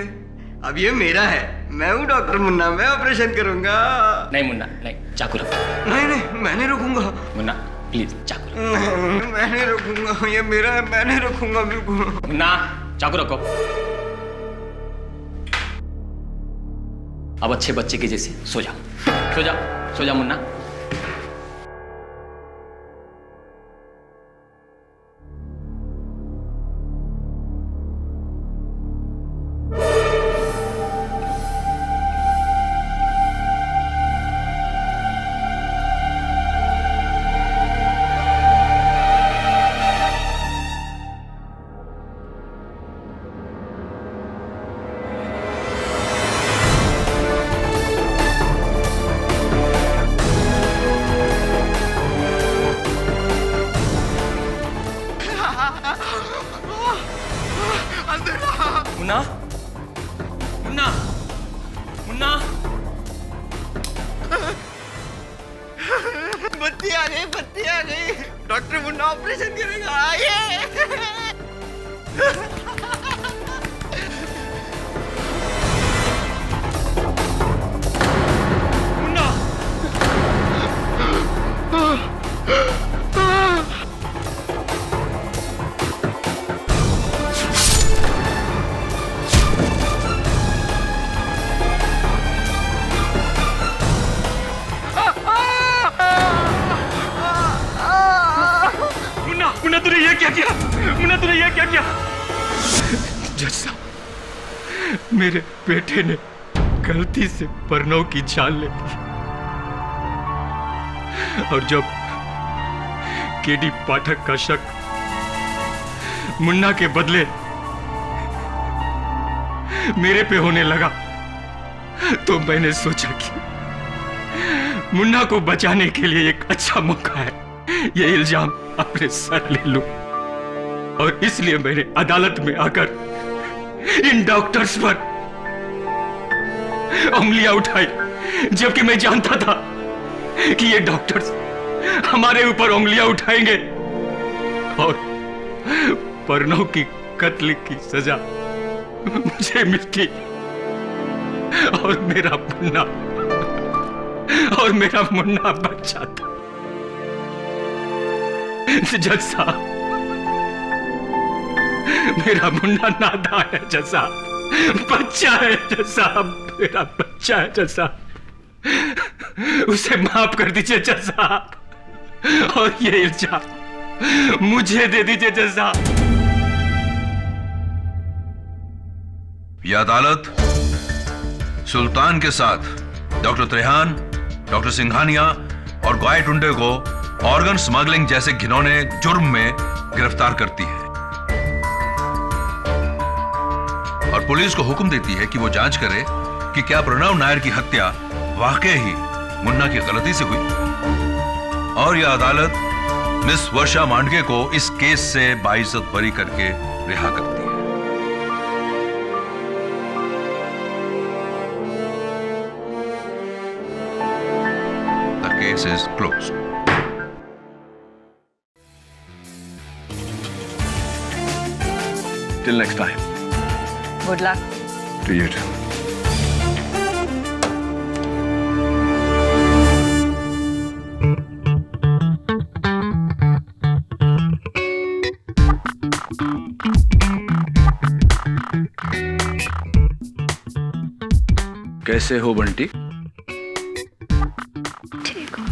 अब ये मेरा है, मैं हूँ डॉक्टर मुन्ना, मैं ऑपरेशन करूंगा। नहीं मुन्ना नहीं, चाकू रखो। नहीं नहीं, मैं नहीं रुकूंगा। मुन्ना प्लीज चाकू रखो। नहीं, मैं नहीं रुकूंगा, ये मेरा है, मैं नहीं रुकूंगा बिल्कुल। मुन्ना चाकू रखो। अब अच्छे बच्चे के जैसे सो जाओ, सो जाओ, सो जाओ मुन्ना। मुन्ना मुन्ना मुन्ना बत्ती आ गई, बत्ती आ गई। डॉक्टर मुन्ना ऑपरेशन करेगा, आइए। मुन्ना मुन्ना तूने ये क्या किया? मुन्ना तूने ये क्या किया? जज साहब, मेरे बेटे ने गलती से प्रणव की जान ले ली और जब केडी पाठक का शक मुन्ना के बदले मेरे पे होने लगा तो मैंने सोचा कि मुन्ना को बचाने के लिए एक अच्छा मौका है ये इल्जाम अपने सर ले लूं और इसलिए मैंने अदालत में आकर इन डॉक्टर्स पर उंगलियां उठाई, जबकि मैं जानता था कि ये डॉक्टर्स हमारे ऊपर उंगलियां उठाएंगे और प्रणव की कत्ल की सजा मुझे मिलती और मेरा मुन्ना बच जाता। जज साहब, मेरा मुन्ना नादान है जज साहब, बच्चा है जज साहब, मेरा बच्चा है जज साहब, उसे माफ कर दीजिए जज साहब और ये इल्जाम मुझे दे दीजिए जज साहब। यह अदालत सुल्तान के साथ डॉक्टर त्रेहान, डॉक्टर सिंघानिया और गाय टुंडे को ऑर्गन स्मगलिंग जैसे घिनौने जुर्म में गिरफ्तार करती है और पुलिस को हुक्म देती है कि वो जांच करे कि क्या प्रणव नायर की हत्या वाकई ही मुन्ना की गलती से हुई और यह अदालत मिस वर्षा मांडके को इस केस से बाइज्जत बरी करके रिहा करती है। The case is closed. Till next time. Good luck. To you too. कैसे हो बंटी? ठीक हो।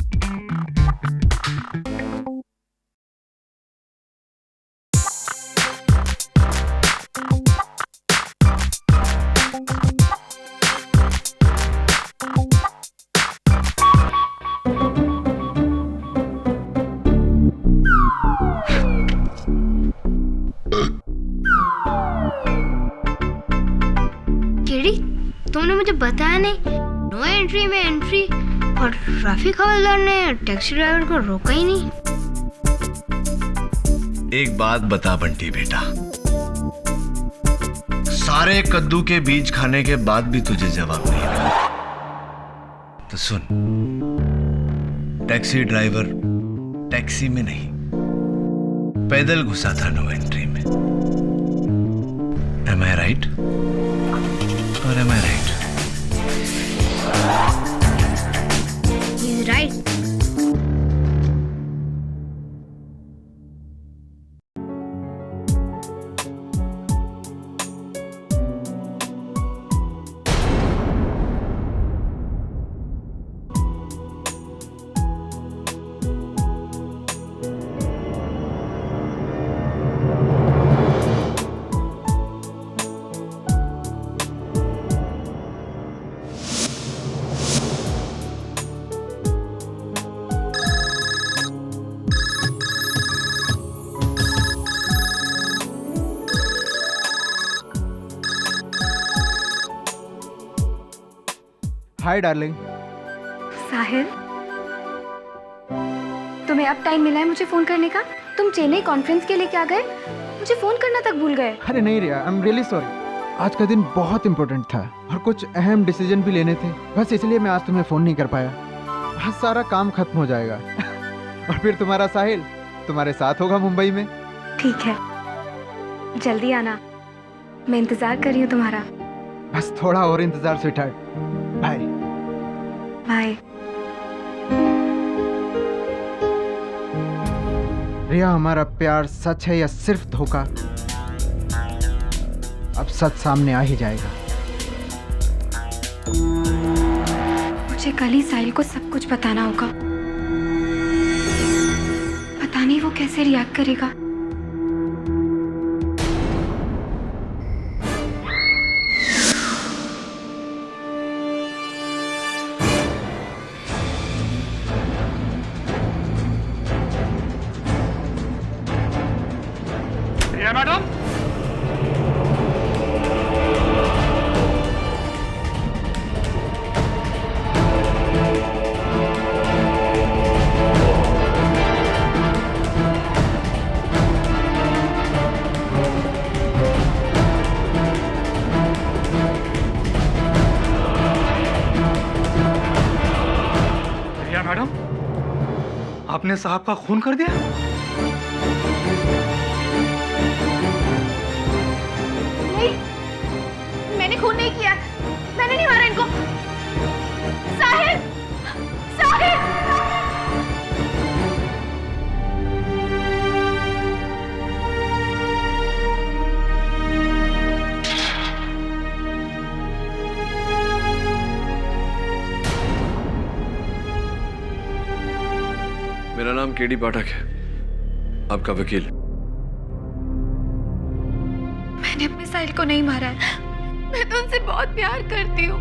तुमने मुझे बताया नहीं। नो एंट्री में एंट्री और ट्रैफिक हवलदार ने टैक्सी ड्राइवर को रोका ही नहीं। एक बात बता बंटी बेटा, सारे कद्दू के बीज खाने के बाद भी तुझे जवाब नहीं मिला तो सुन, टैक्सी ड्राइवर टैक्सी में नहीं पैदल घुसा था नो एंट्री में। Am I right? और am I right? He's right. Hi darling. Sahil, तुम्हें अब टाइम मिला है मुझे फोन करने का? तुम चेन्नई कॉन्फ्रेंस के लिए क्या गए, मुझे फोन करना तक भूल गए। अरे नहीं रिया, आई एम रियली सॉरी। आज का दिन बहुत इंपॉर्टेंट था और कुछ अहम डिसीजन भी लेने थे, बस इसलिए मैं आज तुम्हें फोन नहीं कर पाया। आज सारा काम खत्म हो जाएगा और फिर तुम्हारा साहिल तुम्हारे साथ होगा मुंबई में। ठीक है, जल्दी आना, मैं इंतजार कर रही हूँ तुम्हारा। बस थोड़ा और इंतजार स्वीटहार्ट। Bye bye. रिया, हमारा प्यार सच है या सिर्फ धोखा? अब सच सामने आ ही जाएगा। मुझे कल ही साहिल को सब कुछ बताना होगा। पता नहीं वो कैसे रिएक्ट करेगा। मैडम, मैडम, आपने साहब का खून कर दिया? मैंने खून नहीं किया, मैंने नहीं मारा इनको। साहिल, साहिल! मेरा नाम केडी पाठक है, आपका वकील। मैंने अपने साहिल को नहीं मारा है, मैं तो उनसे बहुत प्यार करती हूँ,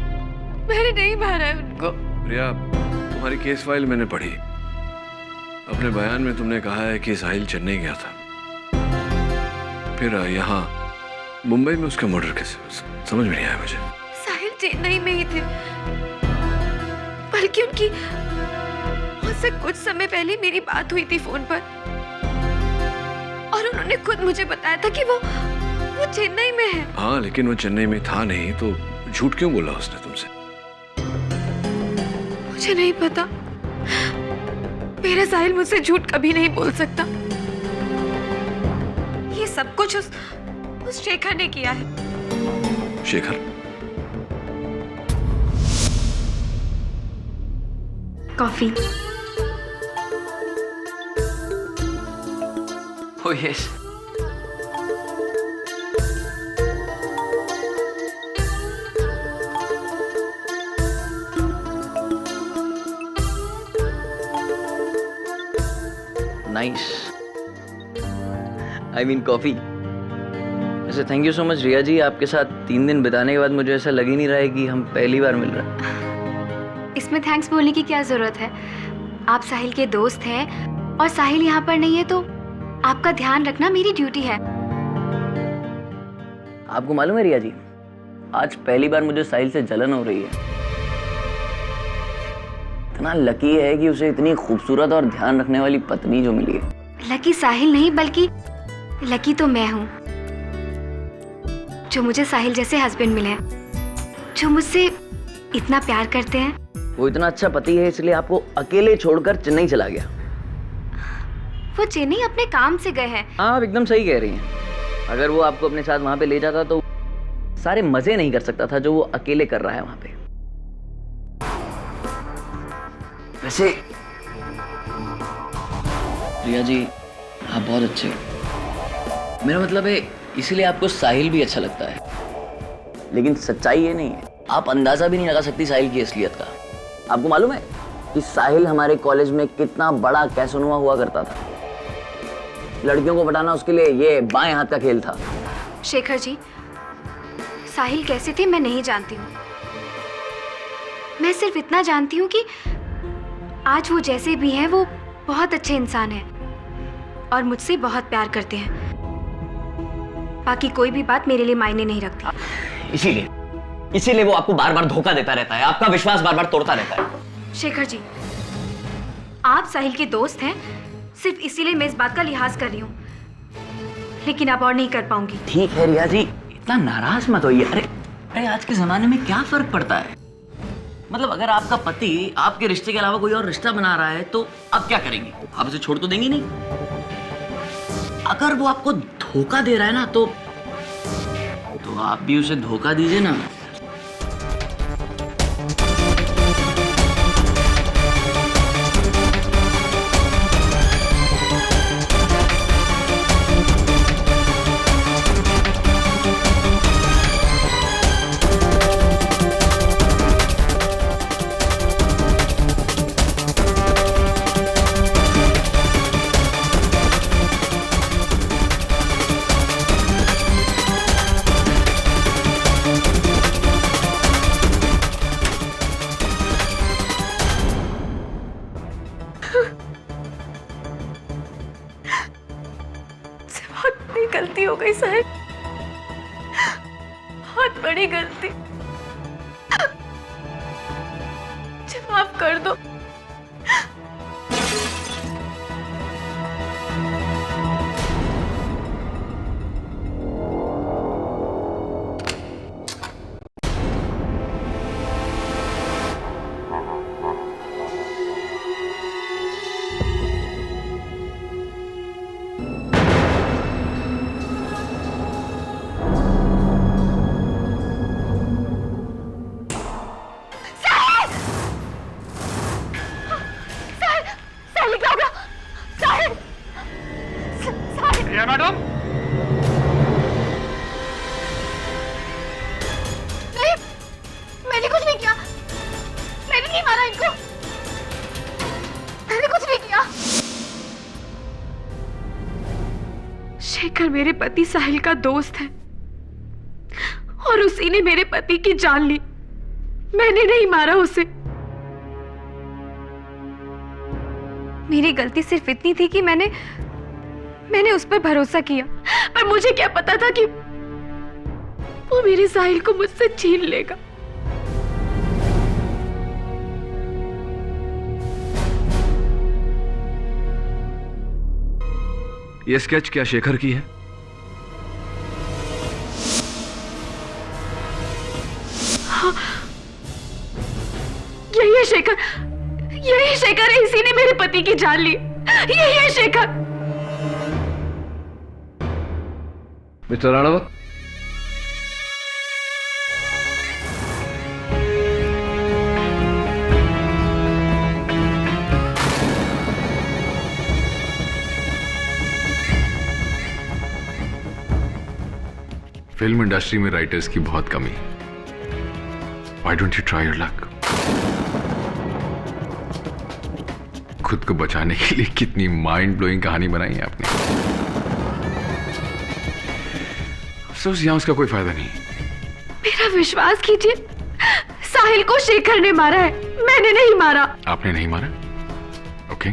मैंने नहीं मारा है उनको। रिया, तुम्हारी केस फाइल मैंने पढ़ी। अपने बयान में तुमने कहा है कि साहिल चेन्नई गया था, फिर यहाँ मुंबई में उसका मर्डर कैसे? समझ में नहीं आया मुझे। साहिल चेन्नई में ही थे, बल्कि उनकी मुझसे कुछ समय पहले मेरी बात हुई थी फोन पर और उन्होंने खुद मुझे बताया था कि वो चेन्नई में है। हाँ, लेकिन वो चेन्नई में था नहीं, तो झूठ क्यों बोला उसने तुमसे? मुझे नहीं पता, मेरा साहिल मुझसे झूठ कभी नहीं बोल सकता। ये सब कुछ उस शेखर ने किया है। Shekhar? Coffee. Oh yes. Nice. I mean coffee. वैसे थैंक यू सो मच रिया जी, आपके साथ 3 दिन बिताने के बाद मुझे ऐसा लग ही नहीं रहा है कि हम पहली बार मिल रहे हैं। इसमें थैंक्स बोलने की क्या जरूरत है? आप साहिल के दोस्त हैं और साहिल यहाँ पर नहीं है तो आपका ध्यान रखना मेरी ड्यूटी है। आपको मालूम है रिया जी, आज पहली बार मुझे साहिल से जलन हो रही है। इतना लकी है कि उसे इतनी खूबसूरत और ध्यान रखने वाली पत्नी जो मिली है। लकी साहिल नहीं, बल्कि लकी तो मैं हूँ जो मुझे साहिल जैसे हस्बैंड मिले हैं, जो मुझसे इतना प्यार करते हैं। वो इतना अच्छा पति है इसलिए आपको अकेले छोड़कर चेन्नई चला गया। वो चेन्नई अपने काम से गए हैं। हाँ, आप एकदम सही कह रही हैं। अगर वो आपको अपने साथ वहां पे ले जाता तो सारे मजे नहीं कर सकता था जो वो अकेले कर रहा है वहां पे। वैसे रिया जी आप बहुत अच्छे हो, मेरा मतलब है इसीलिए आपको साहिल भी अच्छा लगता है। लेकिन सच्चाई ये नहीं है, आप अंदाजा भी नहीं लगा सकती साहिल की असलियत का। आपको मालूम है कि साहिल हमारे कॉलेज में कितना बड़ा कैसोनुआ हुआ करता था। लड़कियों को पटाना उसके लिए ये बाएं हाथ का खेल था। शेखर जी, साहिल कैसे थे मैं नहीं जानती हूँ। मैं सिर्फ इतना जानती हूँ कि आज वो जैसे भी हैं वो बहुत अच्छे इंसान हैं और मुझसे बहुत प्यार करते हैं। बाकी कोई भी बात मेरे लिए मायने नहीं रखती। इसीलिए वो आपको बार बार धोखा देता रहता है, आपका विश्वास बार बार तोड़ता रहता है। शेखर जी, आप साहिल के दोस्त हैं, सिर्फ इसीलिए मैं इस बात का लिहाज कर रही हूँ, लेकिन अब और नहीं कर पाऊंगी। ठीक है रिया जी, इतना नाराज मत होइए। अरे आज के जमाने में क्या फर्क पड़ता है? मतलब अगर आपका पति आपके रिश्ते के अलावा कोई और रिश्ता बना रहा है तो आप क्या करेंगे? आप उसे छोड़ तो देंगे नहीं। अगर वो आपको धोखा दे रहा है ना तो आप भी उसे धोखा दीजिए ना। गलती हो गई साहिल, बहुत बड़ी गलती। मुझे माफ कर दो। मैडम, नहीं, मैंने कुछ नहीं किया। मैंने नहीं मारा इनको। मैंने कुछ नहीं किया। शेखर मेरे पति साहिल का दोस्त है और उसी ने मेरे पति की जान ली। मैंने नहीं मारा उसे। मेरी गलती सिर्फ इतनी थी कि मैंने उस पर भरोसा किया, पर मुझे क्या पता था कि वो मेरे साहिल को मुझसे छीन लेगा। ये स्केच क्या शेखर की है? हाँ, यही है शेखर। यही शेखर है, इसी ने मेरे पति की जान ली। यही है Shekhar. Mister Ranawat, film industry में राइटर्स की बहुत कमी है। Why don't you try your luck? खुद को बचाने के लिए कितनी माइंड ब्लोइंग कहानी बनाई है आपने। अफसोस यहां उसका कोई फायदा नहीं। मेरा विश्वास कीजिए, साहिल को शेखर ने मारा है, मैंने नहीं मारा। आपने नहीं मारा? ओके,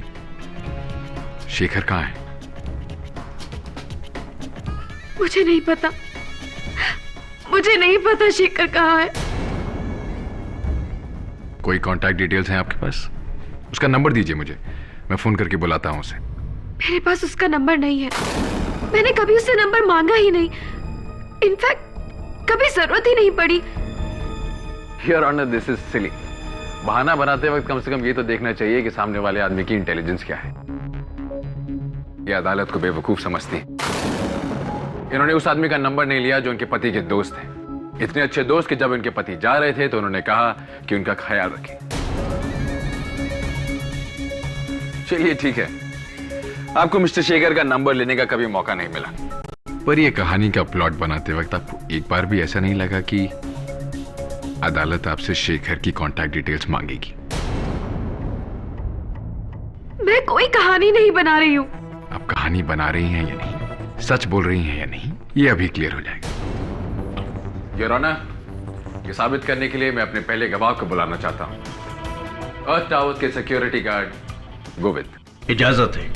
शेखर कहां है? मुझे नहीं पता। मुझे नहीं पता शेखर कहां है। कोई कांटेक्ट डिटेल्स हैं आपके पास? उसका नंबर दीजिए मुझे, मैं फोन करके बुलाता हूं उसे। मेरे पास उसका नंबर नहीं है। मैंने कभी उससे नंबर मांगा ही नहीं। इनफैक्ट कभी जरूरत ही नहीं पड़ी। योर ऑनर, दिस इज सिली। बहाना बनाते वक्त कम से कम ये तो देखना चाहिए कि सामने वाले आदमी की इंटेलिजेंस क्या है। ये अदालत को बेवकूफ समझती है। इन्होंने उस आदमी का नंबर नहीं लिया जो उनके पति के दोस्त हैं। इतने अच्छे दोस्त कि जब इनके पति जा रहे थे तो उन्होंने कहा कि उनका ख्याल रखें। चलिए ठीक है, आपको मिस्टर शेखर का नंबर लेने का कभी मौका नहीं मिला, पर यह कहानी का प्लॉट बनाते वक्त आपको एक बार भी ऐसा नहीं लगा कि अदालत आपसे शेखर की कांटेक्ट डिटेल्स मांगेगी? मैं कोई कहानी नहीं बना रही हूँ। आप कहानी बना रही हैं या नहीं, सच बोल रही हैं या नहीं, ये अभी क्लियर हो जाएगा। योर ऑनर, ये साबित करने के लिए मैं अपने पहले गवाह को बुलाना चाहता हूँ, अर्थ टावर्स के सिक्योरिटी गार्ड गोविंद। इजाजत है।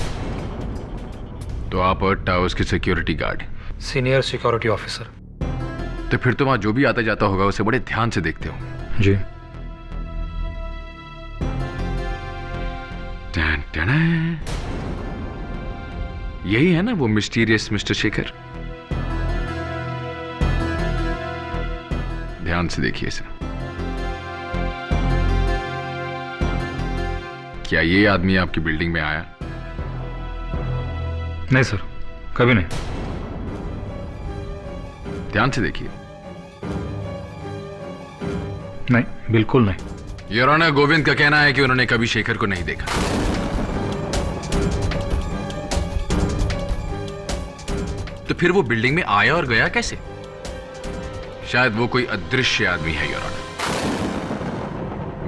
तो आप अर्थ टावर्स के security guard? Senior security officer. तो फिर तो वहां जो भी आता जाता होगा उसे बड़े ध्यान से देखते हो? जी। टन टन। यही है ना वो मिस्टीरियस मिस्टर शेखर? ध्यान से देखिए इसे। क्या ये आदमी आपकी बिल्डिंग में आया? नहीं सर, कभी नहीं। ध्यान से देखिए। नहीं, बिल्कुल नहीं। योर ऑनर, गोविंद का कहना है कि उन्होंने कभी शेखर को नहीं देखा। तो फिर वो बिल्डिंग में आया और गया कैसे? शायद वो कोई अदृश्य आदमी है your honour,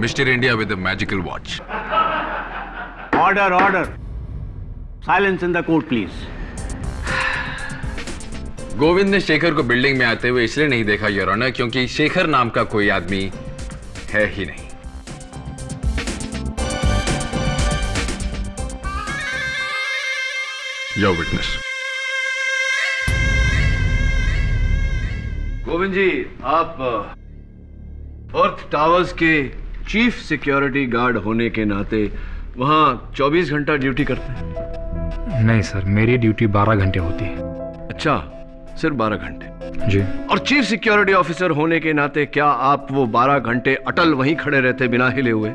mister India with the magical watch. Order order, silence in the court please. Govind ने शेखर को बिल्डिंग में आते हुए इसलिए नहीं देखा योर ऑनर क्योंकि शेखर नाम का कोई आदमी है ही नहीं। Your witness. गोविंद जी, आप अर्थ टावर्स के चीफ सिक्योरिटी गार्ड होने के नाते वहां 24 घंटा ड्यूटी करते हैं? नहीं सर, मेरी ड्यूटी 12 घंटे होती है। अच्छा, सिर्फ 12 घंटे? जी। और चीफ सिक्योरिटी ऑफिसर होने के नाते क्या आप वो 12 घंटे अटल वहीं खड़े रहते बिना हिले हुए?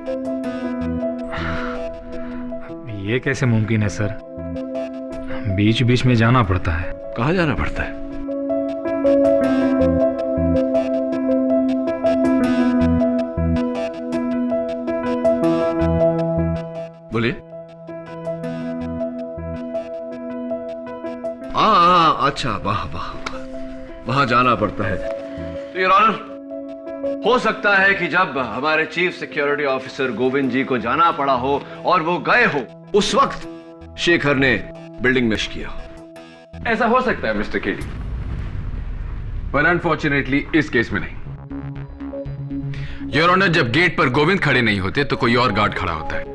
ये कैसे मुमकिन है सर, बीच बीच में जाना पड़ता है। कहाँ जाना पड़ता है? बोलिए। अच्छा, वाह वाह, वहां जाना पड़ता है। तो योर ऑनर, हो सकता है कि जब हमारे चीफ सिक्योरिटी ऑफिसर गोविंद जी को जाना पड़ा हो और वो गए हो, उस वक्त शेखर ने बिल्डिंग में किया हो। ऐसा हो सकता है मिस्टर केडी, पर अनफॉर्चुनेटली इस केस में नहीं। योर ऑनर, जब गेट पर गोविंद खड़े नहीं होते तो कोई और गार्ड खड़ा होता है,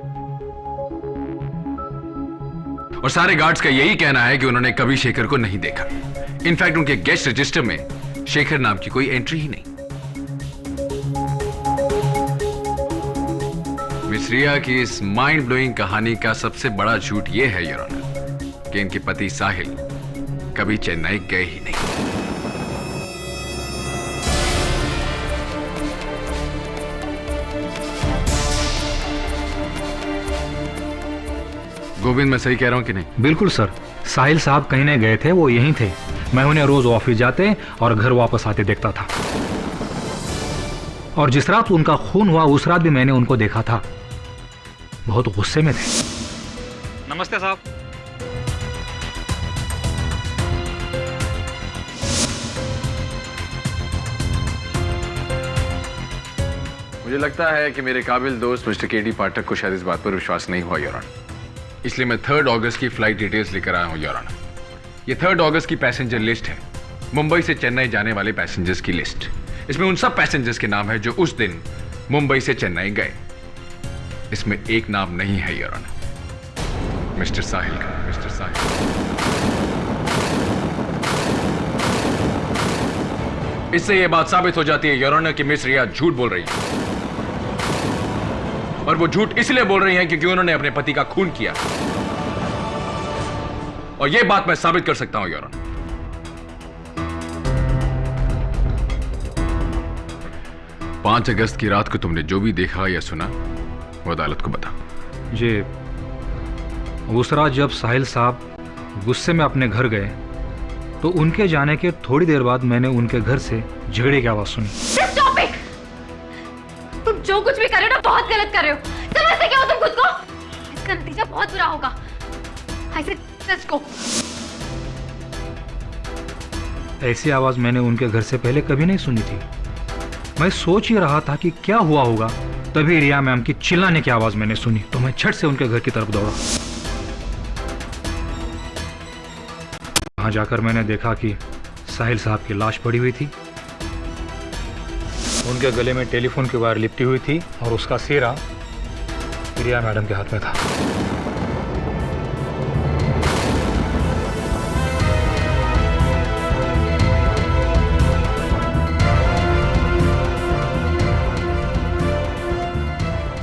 और सारे गार्ड्स का यही कहना है कि उन्होंने कभी शेखर को नहीं देखा। इनफैक्ट उनके गेस्ट रजिस्टर में शेखर नाम की कोई एंट्री ही नहीं। मिस रिया की इस माइंड ब्लोइंग कहानी का सबसे बड़ा झूठ यह है योर ऑनर कि इनके पति साहिल कभी चेन्नई गए ही नहीं। गोविंद, मैं सही कह रहा हूं कि नहीं? बिल्कुल सर, साहिल साहब कहीं नहीं गए थे, वो यहीं थे। मैं उन्हें रोज ऑफिस जाते और घर वापस आते देखता था, और जिस रात उनका खून हुआ उस रात भी मैंने उनको देखा था। बहुत गुस्से में थे। नमस्ते साहब। मुझे लगता है कि मेरे काबिल दोस्त मिस्टर केडी पाठक को शायद इस बात पर विश्वास नहीं हुआ योर ऑनर, इसलिए मैं 3 अगस्त की फ्लाइट डिटेल्स लेकर आया हूं योर ऑनर। ये 3 अगस्त की पैसेंजर लिस्ट है, मुंबई से चेन्नई जाने वाले पैसेंजर्स की लिस्ट। इसमें उन सब पैसेंजर्स के नाम है जो उस दिन मुंबई से चेन्नई गए। इसमें एक नाम नहीं है योर ऑनर, मिस्टर साहिल का। मिस्टर साहिल। इससे यह बात साबित हो जाती है योर ऑनर कि मिस रिया झूठ बोल रही है, और वो झूठ इसलिए बोल रही हैं क्योंकि उन्होंने अपने पति का खून किया, और यह बात मैं साबित कर सकता हूं योर ऑनर। 5 अगस्त की रात को तुमने जो भी देखा या सुना वो अदालत को बता। जी, उस रात जब साहिल साहब गुस्से में अपने घर गए तो उनके जाने के थोड़ी देर बाद मैंने उनके घर से झगड़े की आवाज सुनी। Stop it! तुम जो कुछ भी कर रहे हो ना बहुत गलत कर रहे हो। समझते क्या हो तुम खुद को? इसका नतीजा बहुत बुरा होगा। I said, let's go. ऐसी आवाज मैंने उनके घर से पहले कभी नहीं सुनी थी। मैं सोच ही रहा था कि क्या हुआ होगा, तभी रिया मैम की चिल्लाने की आवाज मैंने सुनी, तो मैं झट से उनके घर की तरफ दौड़ा। वहां जाकर मैंने देखा कि साहिल साहब की लाश पड़ी हुई थी। उनके गले में टेलीफोन की वायर लिपटी हुई थी और उसका सिरा रिया मैडम के हाथ में था।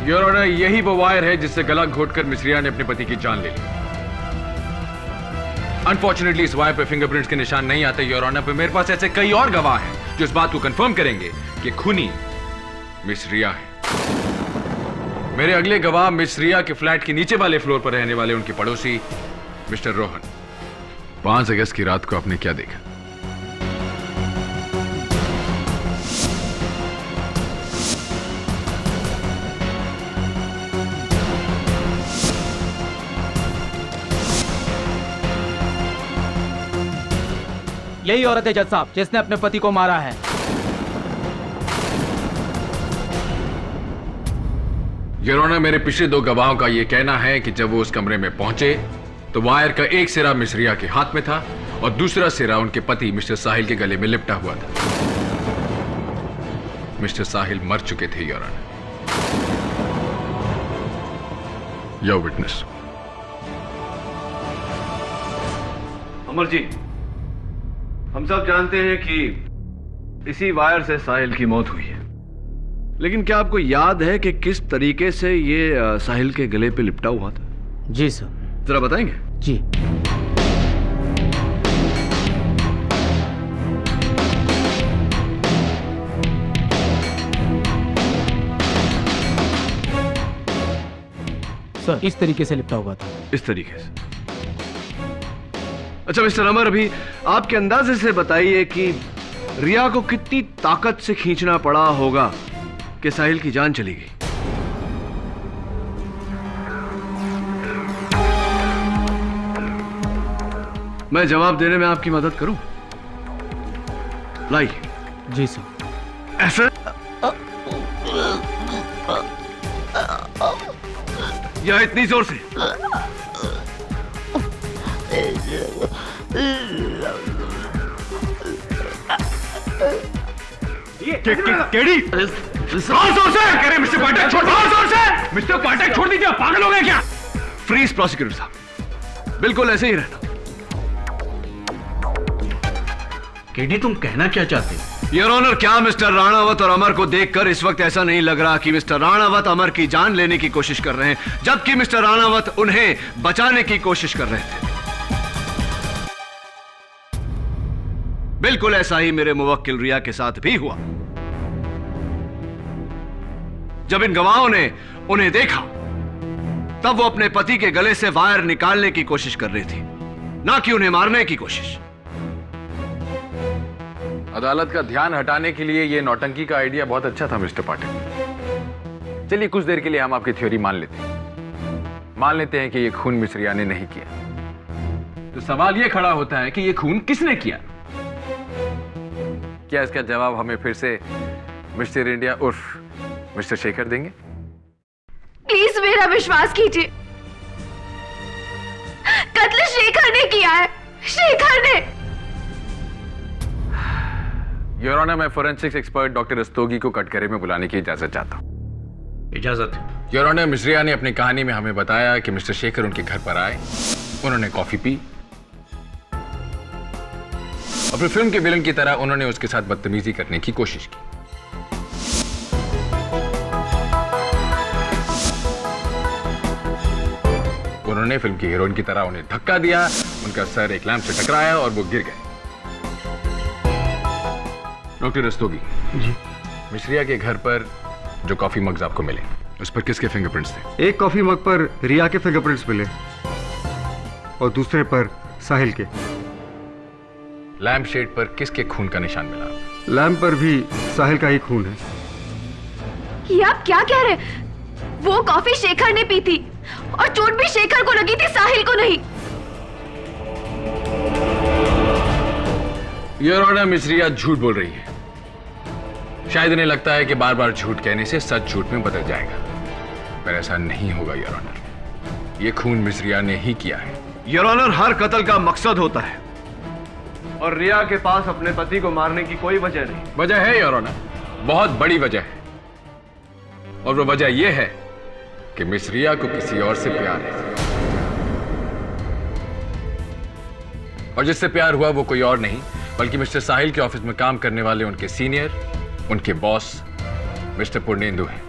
योर ऑनर, यही वो वायर है जिससे गला घोटकर मिस रिया ने अपने पति की जान ले ली। अनफॉर्चुनेटली इस वायर पे फिंगरप्रिंट्स के निशान नहीं आते योर ऑनर, पर मेरे पास ऐसे कई और गवाह हैं जो इस बात को कंफर्म करेंगे कि खूनी मिस रिया है। मेरे अगले गवाह मिस रिया के फ्लैट के नीचे वाले फ्लोर पर रहने वाले उनके पड़ोसी मिस्टर रोहन। 5 अगस्त की रात को आपने क्या देखा? यही औरत है जज साहब जिसने अपने पति को मारा है। योर ऑनर, मेरे पिछले 2 गवाहों का यह कहना है कि जब वो उस कमरे में पहुंचे तो वायर का एक सिरा मिस रिया के हाथ में था और दूसरा सिरा उनके पति मिस्टर साहिल के गले में लिपटा हुआ था। मिस्टर साहिल मर चुके थे your honour. Your witness. Amar ji, हम सब जानते हैं कि इसी वायर से साहिल की मौत हुई है, लेकिन क्या आपको याद है कि किस तरीके से ये साहिल के गले पे लिपटा हुआ था? जी सर। जरा बताएंगे? जी। सर, इस तरीके से लिपटा हुआ था। इस तरीके से? अच्छा मिस्टर अमर, अभी आपके अंदाजे से बताइए कि रिया को कितनी ताकत से खींचना पड़ा होगा कि साहिल की जान चली गई। मैं जवाब देने में आपकी मदद करूं? लाइए। जी सर। ऐसा या इतनी जोर से? केडी जोर से कह रहे मिस्टर पाठक छोड़, जोर से मिस्टर पाठक छोड़ दीजिए, पागल हो गए क्या? फ्रीज प्रोसिक्यूटर साहब, बिल्कुल ऐसे ही रहना। केडी, तुम कहना क्या चाहते हो? योर ऑनर, क्या मिस्टर राणावत और अमर को देखकर इस वक्त ऐसा नहीं लग रहा कि मिस्टर राणावत अमर की जान लेने की कोशिश कर रहे हैं, जबकि मिस्टर राणावत उन्हें बचाने की कोशिश कर रहे थे? बिल्कुल ऐसा ही मेरे मुवक्किल रिया के साथ भी हुआ। जब इन गवाहों ने उन्हें देखा तब वो अपने पति के गले से वायर निकालने की कोशिश कर रही थी, ना कि उन्हें मारने की कोशिश। अदालत का ध्यान हटाने के लिए यह नौटंकी का आइडिया बहुत अच्छा था मिस्टर पाठक। चलिए कुछ देर के लिए हम आपकी थ्योरी मान लेते हैं। मान लेते हैं कि यह खून मिस रिया ने नहीं किया। तो सवाल यह खड़ा होता है कि यह खून किसने किया? क्या इसका जवाब हमें फिर से मिस्टर इंडिया उर्फ मिस्टर शेखर देंगे? प्लीज मेरा विश्वास कीजिए, कत्ल शेखर ने किया है, शेखर ने। योर ऑनर, मैं फोरेंसिक्स एक्सपर्ट डॉक्टर रस्तोगी को कटघरे में बुलाने की इजाजत चाहता हूं। इजाजत। योर ऑनर, मिस रिया ने अपनी कहानी में हमें बताया कि मिस्टर शेखर उनके घर पर आए, उन्होंने कॉफी पी, अपनी फिल्म के विलन की तरह उन्होंने उसके साथ बदतमीजी करने की कोशिश की। उन्होंने फिल्म की हीरोइन की तरह उन्हें धक्का दिया, उनका सर एक लैंप से टकराया और वो गिर गए। डॉक्टर रस्तोगी जी, मिस रिया के घर पर जो कॉफी मग्स आपको मिले उस पर किसके फिंगरप्रिंट्स थे? एक कॉफी मग पर रिया के फिंगरप्रिंट्स मिले और दूसरे पर साहिल के। लैम्प शेड पर किसके खून का निशान मिला? लैम्प पर भी साहिल का ही खून है। ये आप क्या कह रहे हैं? वो कॉफी शेखर ने पी थी और चोट भी शेखर को लगी थी, साहिल को नहीं। योर ऑनर, मिस रिया झूठ बोल रही है। शायद इन्हें लगता है कि बार बार झूठ कहने से सच झूठ में बदल जाएगा, पर ऐसा नहीं होगा योर ऑनर। ये खून मिस रिया ने ही किया है। योर ऑनर, हर कत्ल का मकसद होता है और रिया के पास अपने पति को मारने की कोई वजह नहीं। वजह है योर ऑनर, बहुत बड़ी वजह है, और वो वजह यह है कि मिस रिया को किसी और से प्यार है, और जिससे प्यार हुआ वो कोई और नहीं बल्कि मिस्टर साहिल के ऑफिस में काम करने वाले उनके सीनियर, उनके बॉस मिस्टर पूर्णेंदु हैं।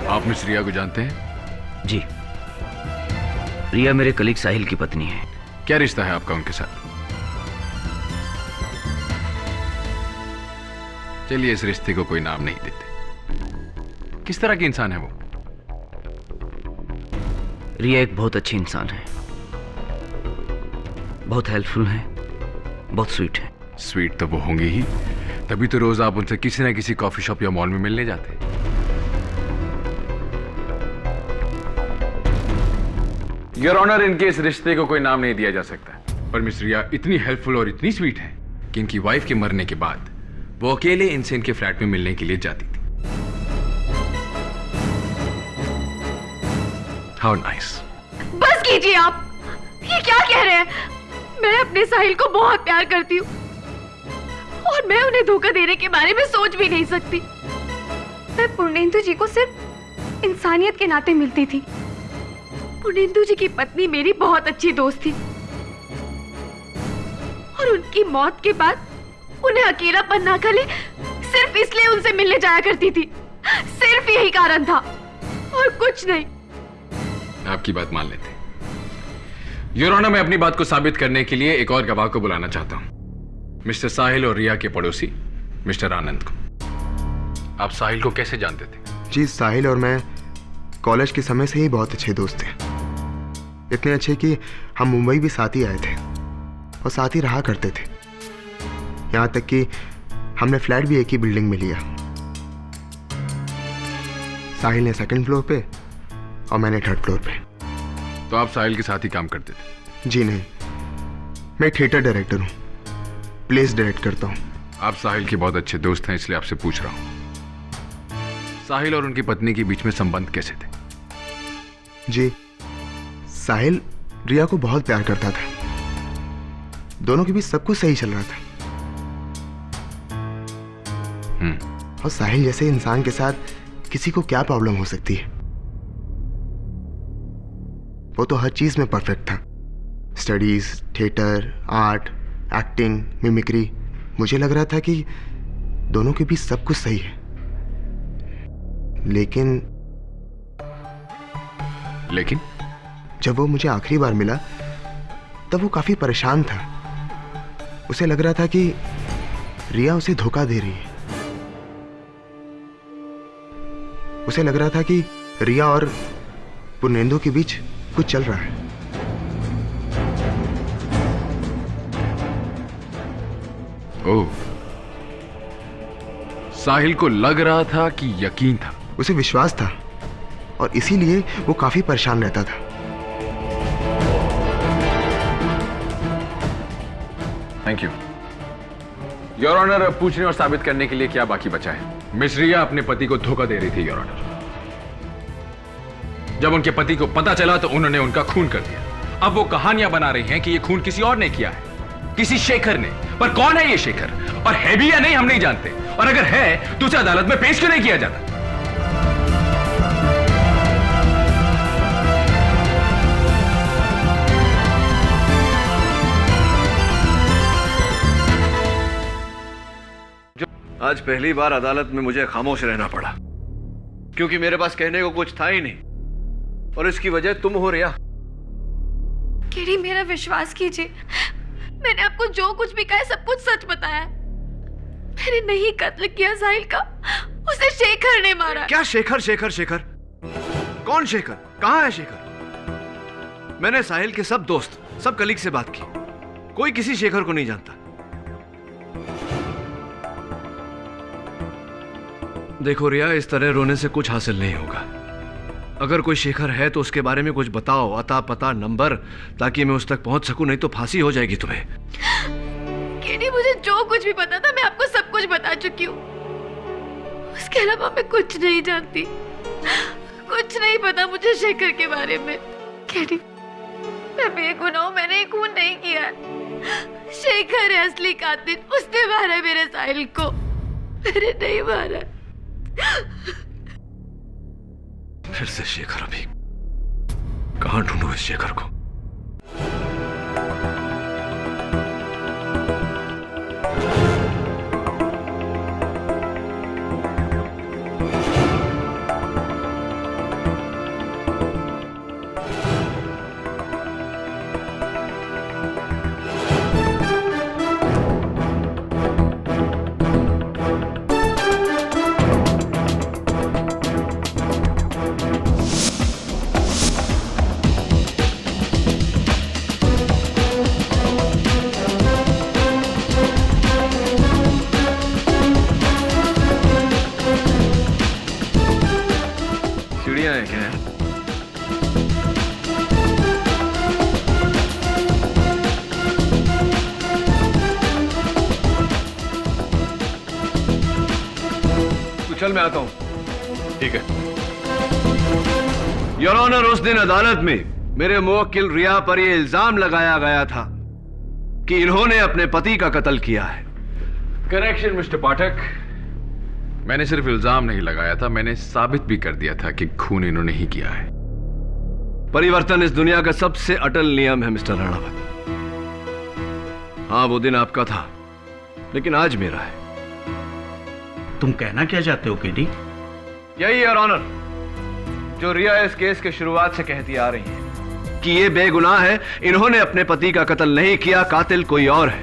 आप मिस रिया को जानते हैं? जी, रिया मेरे कलीग साहिल की पत्नी है। क्या रिश्ता है आपका उनके साथ? चलिए इस रिश्ते को कोई नाम नहीं देते। किस तरह की इंसान है वो? रिया एक बहुत अच्छी इंसान है, बहुत हेल्पफुल है, बहुत स्वीट है। स्वीट तो वो होंगी ही, तभी तो रोज आप उनसे किसी ना किसी कॉफी शॉप या मॉल में मिलने जाते। योर ऑनर, इनके इस रिश्ते को कोई नाम नहीं दिया जा सकता, पर मिस रिया इतनी हेल्पफुल और इतनी स्वीट है कि इनकी वाइफ के मरने के बाद वो अकेले इनसे इनके फ्लैट में मिलने के लिए जाती थी। How nice. बस कीजिए आप, ये क्या कह रहे हैं? मैं अपने साहिल को बहुत प्यार करती हूँ और मैं उन्हें धोखा देने के बारे में सोच भी नहीं सकती। मैं पूर्णेंदु जी को सिर्फ इंसानियत के नाते मिलती थी। पूर्णेंदु जी की पत्नी मेरी बहुत अच्छी दोस्त थी और उनकी मौत के बाद उन्हें अकेलापन ना खले सिर्फ इसलिए उनसे मिलने जाया करती थी। सिर्फ यही कारण था और कुछ नहीं। आपकी बात मान लेते। योर ऑनर, मैं अपनी बात को साबित करने के लिए एक और गवाह को बुलाना चाहता हूं, मिस्टर साहिल और रिया के पड़ोसी मिस्टर आनंद को। आप साहिल को कैसे जानते थे? जी, साहिल और मैं कॉलेज के समय से ही बहुत अच्छे दोस्त थे। इतने अच्छे कि हम मुंबई भी साथ ही आए थे और साथ ही रहा करते थे। यहाँ तक कि हमने फ्लैट भी एक ही बिल्डिंग में लिया। साहिल ने सेकंड फ्लोर पे और मैंने थर्ड फ्लोर पे। तो आप साहिल के साथ ही काम करते थे? जी नहीं, मैं थिएटर डायरेक्टर हूँ, प्लेस डायरेक्ट करता हूँ। आप साहिल के बहुत अच्छे दोस्त हैं, इसलिए आपसे पूछ रहा हूँ, साहिल और उनकी पत्नी के बीच में संबंध कैसे थे? जी, साहिल रिया को बहुत प्यार करता था। दोनों के बीच सब कुछ सही चल रहा था। और साहिल जैसे इंसान के साथ किसी को क्या प्रॉब्लम हो सकती है? वो तो हर चीज में परफेक्ट था। Studies, theatre, art, acting, mimicry. मुझे लग रहा था कि दोनों के बीच सब कुछ सही है। लेकिन जब वो मुझे आखिरी बार मिला तब वो काफी परेशान था। उसे लग रहा था कि रिया उसे धोखा दे रही है। उसे लग रहा था कि रिया और पूर्णेंदु के बीच कुछ चल रहा है। ओह, साहिल को लग रहा था कि यकीन था? उसे विश्वास था और इसीलिए वो काफी परेशान रहता था। Thank you your honour. पूछने और साबित करने के लिए क्या बाकी बचा है? मिस रिया अपने पति को धोखा दे रही थी योर ऑनर। जब उनके पति को पता चला तो उन्होंने उनका खून कर दिया। अब वो कहानियां बना रही हैं कि ये खून किसी और ने किया है, किसी शेखर ने। पर कौन है ये शेखर, और है भी या नहीं हम नहीं जानते, और अगर है तो उसे अदालत में पेश क्यों नहीं किया जाता? आज पहली बार अदालत में मुझे खामोश रहना पड़ा, क्योंकि मेरे पास कहने को कुछ था ही नहीं, और इसकी वजह तुम हो रिया। केडी, मेरा विश्वास कीजिए, मैंने आपको जो कुछ भी कहा सब कुछ सच बताया। मैंने नहीं कत्ल किया साहिल का, उसे शेखर ने मारा। क्या शेखर? शेखर शेखर? कौन शेखर? कहाँ है शेखर? मैंने साहिल के सब दोस्त, सब कलीग से बात की, कोई किसी शेखर को नहीं जानता। देखो रिया, इस तरह रोने से कुछ हासिल नहीं होगा। अगर कोई शेखर है तो उसके बारे में कुछ बताओ, अता पता नंबर, ताकि मैं उस तक पहुंच सकूं, नहीं तो फांसी हो जाएगी तुम्हें। केडी, मुझे जो कुछ भी पता था मैं आपको सब कुछ बता चुकी हूँ। उसके अलावा मैं कुछ नहीं जानती, कुछ नहीं पता मुझे शेखर के बारे में। केडी, मैं बेगुनाह हूं, मैंने खून नहीं किया। शेखर है असली कातिल, उसने मारा मेरे साहिल को, मैंने नहीं मारा। फिर से शेखर, अभी कहां ढूंढूं इस शेखर को? चल मैं आता हूं। ठीक है। योर ऑनर, उस दिन अदालत में मेरे मुवक्किल रिया पर यह इल्जाम लगाया गया था कि इन्होंने अपने पति का कत्ल किया है। करेक्शन मिस्टर पाठक, मैंने सिर्फ इल्जाम नहीं लगाया था, मैंने साबित भी कर दिया था कि खून इन्होंने ही किया है। परिवर्तन इस दुनिया का सबसे अटल नियम है मिस्टर राणावत। हाँ, वो दिन आपका था, लेकिन आज मेरा है। तुम कहना क्या चाहते हो केडी? यही है ऑनर, जो रिया इस केस के शुरुआत से कहती आ रही है कि ये बेगुनाह है, इन्होंने अपने पति का कत्ल नहीं किया, कातिल कोई और है।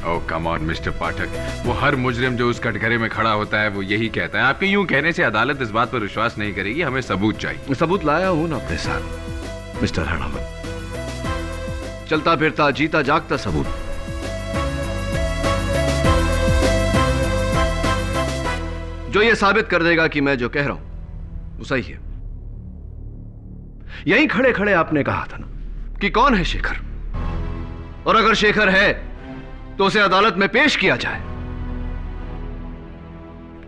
ओह कम ऑन मिस्टर पाठक, वो हर मुजरिम जो उस कटघरे में खड़ा होता है वो यही कहता है। आपके यूं कहने से अदालत इस बात पर विश्वास नहीं करेगी, हमें सबूत चाहिए। सबूत लाया हूं ना अपने साथ मिस्टर राणावत, चलता फिरता जीता जागता सबूत। जो ये साबित कर देगा कि मैं जो कह रहा हूं वो सही है। यहीं खड़े खड़े आपने कहा था ना कि कौन है शेखर, और अगर शेखर है तो उसे अदालत में पेश किया जाए।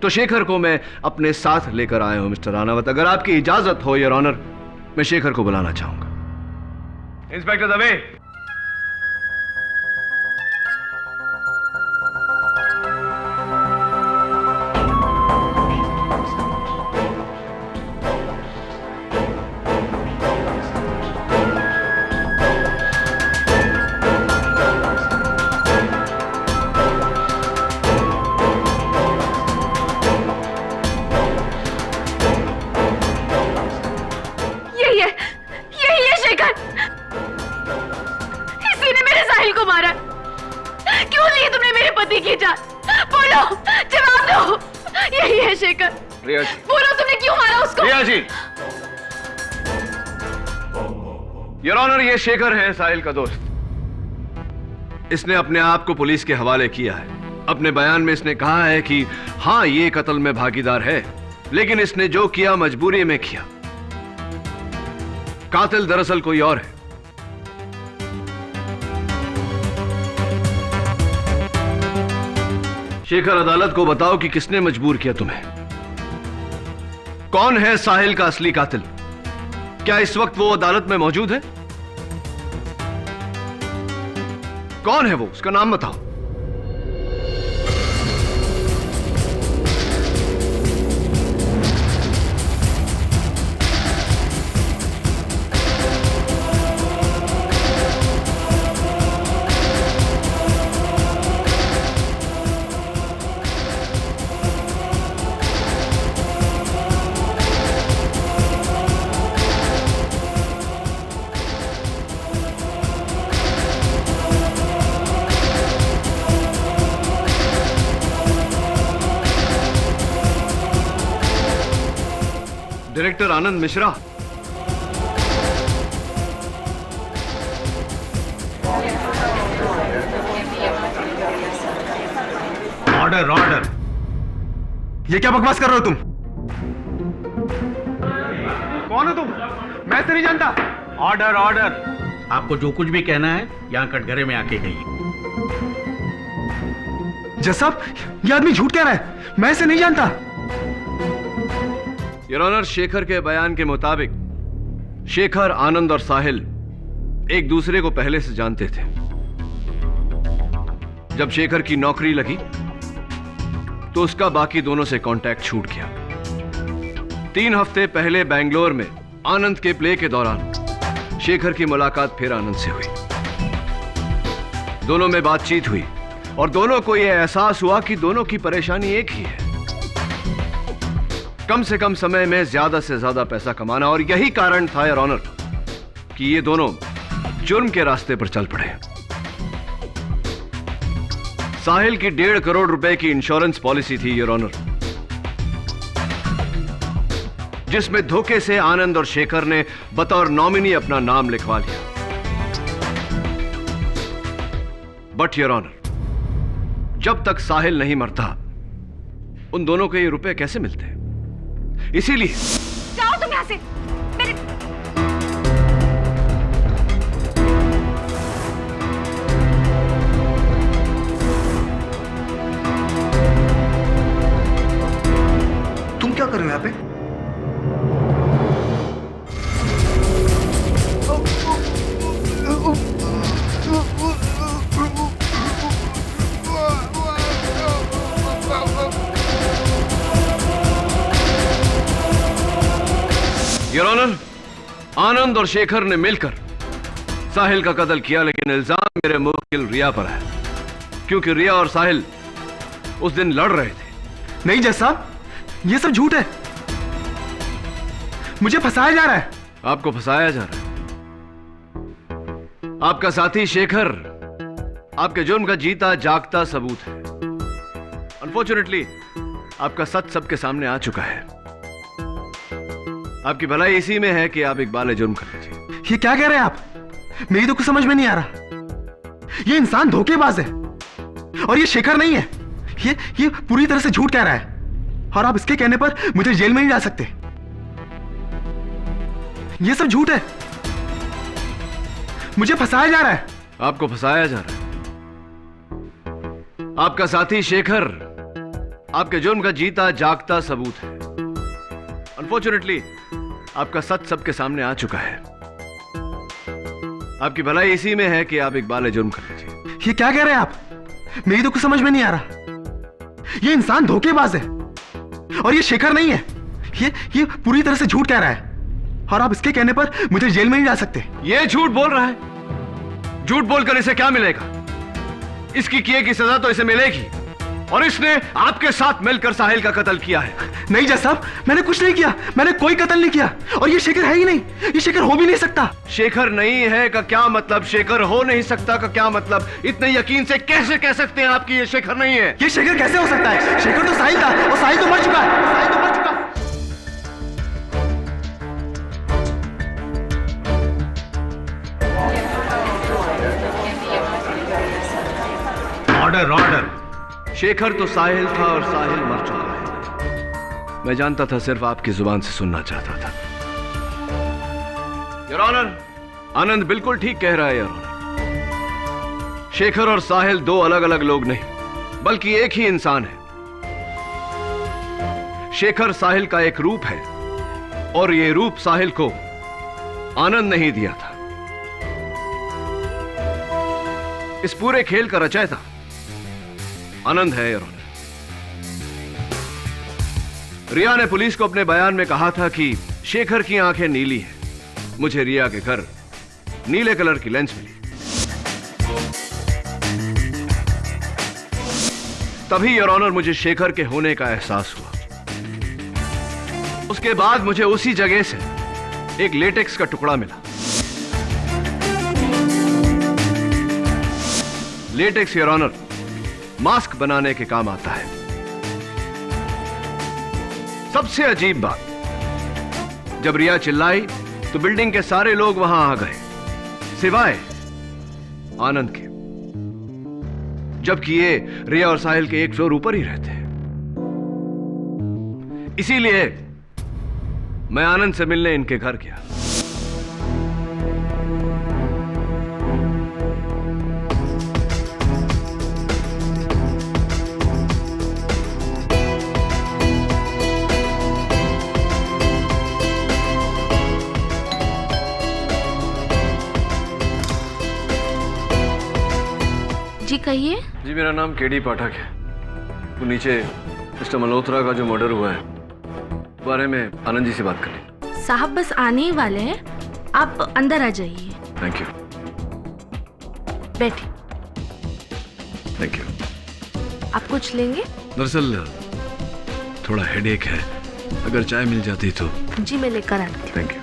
तो शेखर को मैं अपने साथ लेकर आया हूं मिस्टर राणावत। अगर आपकी इजाजत हो योर ऑनर, मैं शेखर को बुलाना चाहूंगा। इंस्पेक्टर दवे। बोलो तुमने क्यों मारा उसको? रिया जी, योर ऑनर, ये शेखर है साहिल का दोस्त। इसने अपने आप को पुलिस के हवाले किया है। अपने बयान में इसने कहा है कि हां, ये कत्ल में भागीदार है, लेकिन इसने जो किया मजबूरी में किया। कातिल दरअसल कोई और है। शेखर, अदालत को बताओ कि किसने मजबूर किया तुम्हें। कौन है साहिल का असली कातिल? क्या इस वक्त वो अदालत में मौजूद है? कौन है वो, उसका नाम बताओ। Director Anand Mishra. Order order. ये क्या बकवास कर रहे हो तुम? कौन हो तुम? मैं इसे नहीं जानता। Order order. आपको जो कुछ भी कहना है यहाँ कटघरे में आके कहिए। जज साहब, ये आदमी झूठ कह रहा है, मैं इसे नहीं जानता। योर ऑनर, शेखर के बयान के मुताबिक शेखर, आनंद और साहिल एक दूसरे को पहले से जानते थे। जब शेखर की नौकरी लगी तो उसका बाकी दोनों से कांटेक्ट छूट गया। 3 हफ्ते पहले बेंगलोर में आनंद के प्ले के दौरान शेखर की मुलाकात फिर आनंद से हुई। दोनों में बातचीत हुई और दोनों को यह एहसास हुआ कि दोनों की परेशानी एक ही है, कम से कम समय में ज्यादा से ज्यादा पैसा कमाना। और यही कारण था योर ऑनर कि ये दोनों जुर्म के रास्ते पर चल पड़े। साहिल की 1.5 करोड़ रुपए की इंश्योरेंस पॉलिसी थी योर ऑनर, जिसमें धोखे से आनंद और शेखर ने बतौर नॉमिनी अपना नाम लिखवा लिया। बट योर ऑनर, जब तक साहिल नहीं मरता उन दोनों को ये रुपए कैसे मिलते? इसीलिए जाओ तुम यहां से। मेरे तुम क्या कर रहे हो यहाँ पे? योर ऑनर, आनंद और शेखर ने मिलकर साहिल का कत्ल किया, लेकिन इल्जाम मेरे मुवक्किल रिया पर है, क्योंकि रिया और साहिल उस दिन लड़ रहे थे। नहीं जज साहब, ये सब झूठ है। मुझे फंसाया जा रहा है। आपको फंसाया जा रहा है? आपका साथी शेखर आपके जुर्म का जीता जागता सबूत है। अनफॉर्चुनेटली आपका सच सबके सामने आ चुका है। आपकी भलाई इसी में है कि आप इकबाल जुर्म कर लीजिए। ये क्या कह रहे हैं आप? मेरी तो कुछ समझ में नहीं आ रहा। ये इंसान धोखेबाज है और ये शेखर नहीं है। ये पूरी तरह से झूठ कह रहा है और आप इसके कहने पर मुझे जेल में नहीं डाल सकते। ये सब झूठ है। मुझे फंसाया जा रहा है। आपको फंसाया जा रहा है? आपका साथी शेखर आपके जुर्म का जीता जागता सबूत है। अनफॉर्चुनेटली आपका सच सबके सामने आ चुका है। आपकी भलाई इसी में है कि आप इकबाल जुर्म कर लीजिए। ये क्या कह रहे हैं आप? मेरी तो कुछ समझ में नहीं आ रहा। ये इंसान धोखेबाज है और ये शेखर नहीं है। ये पूरी तरह से झूठ कह रहा है और आप इसके कहने पर मुझे जेल में नहीं डाल सकते। ये झूठ बोल रहा है। झूठ बोलकर इसे क्या मिलेगा? इसकी किए की सजा तो इसे मिलेगी और इसने आपके साथ मिलकर साहिल का कत्ल किया है। नहीं जज साहब, मैंने कुछ नहीं किया। मैंने कोई कत्ल नहीं किया और ये शेखर है ही नहीं। ये शेखर हो भी नहीं सकता। शेखर नहीं है का क्या मतलब? शेखर हो नहीं सकता का क्या मतलब? इतने यकीन से कैसे कह सकते हैं आप कि ये शेखर नहीं है? ये शेखर कैसे हो सकता है? शेखर तो साहिल था और साहिल तो मर चुका है। साहिल तो मर चुका है। Order order. शेखर तो साहिल था और साहिल मर चुका है। मैं जानता था, सिर्फ आपकी जुबान से सुनना चाहता था। योर ऑनर, आनंद बिल्कुल ठीक कह रहा है योर ऑनर। शेखर और साहिल 2 अलग अलग लोग नहीं बल्कि एक ही इंसान है। शेखर साहिल का एक रूप है और यह रूप साहिल को आनंद ने ही दिया था। इस पूरे खेल का रचयिता आनंद है योर ऑनर। रिया ने पुलिस को अपने बयान में कहा था कि शेखर की आंखें नीली हैं। मुझे रिया के घर नीले कलर की लेंस मिली। तभी योर ऑनर मुझे शेखर के होने का एहसास हुआ। उसके बाद मुझे उसी जगह से एक लेटेक्स का टुकड़ा मिला। लेटेक्स योर ऑनर मास्क बनाने के काम आता है। सबसे अजीब बात, जब रिया चिल्लाई तो बिल्डिंग के सारे लोग वहां आ गए सिवाय आनंद के। जबकि ये रिया और साहिल के एक फ्लोर ऊपर ही रहते हैं। इसीलिए मैं आनंद से मिलने इनके घर गया। जी कहिए। जी मेरा नाम केडी पाठक है। तो नीचे मिस्टर मल्होत्रा का जो मर्डर हुआ है बारे में आनंद जी से बात करनी। साहब बस आने ही वाले हैं, आप अंदर आ जाइए। Thank you. बैठिए। Thank you. आप कुछ लेंगे? दरअसल थोड़ा हेडेक है, अगर चाय मिल जाती तो। जी मैं लेकर आती हूँ। Thank you.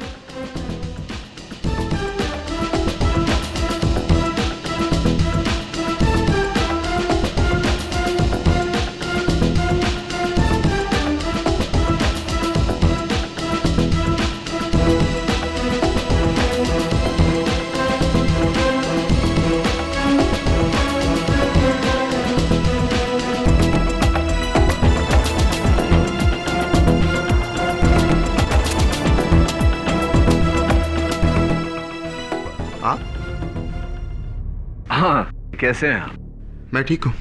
कैसे हैं आप? मैं ठीक हूँ।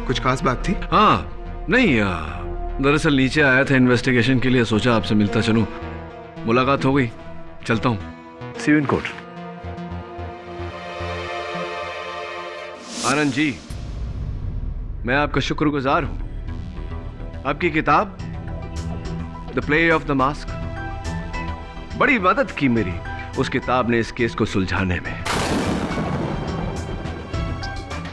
कुछ खास बात थी? हाँ नहीं, दरअसल नीचे आया था इन्वेस्टिगेशन के लिए, सोचा आपसे मिलता चलूं। मुलाकात हो गई, चलता हूं। सी you in court. Anand ji, मैं आपका शुक्रगुजार हूं। आपकी किताब the play of the mask बड़ी मदद की मेरी। उस किताब ने इस केस को सुलझाने में।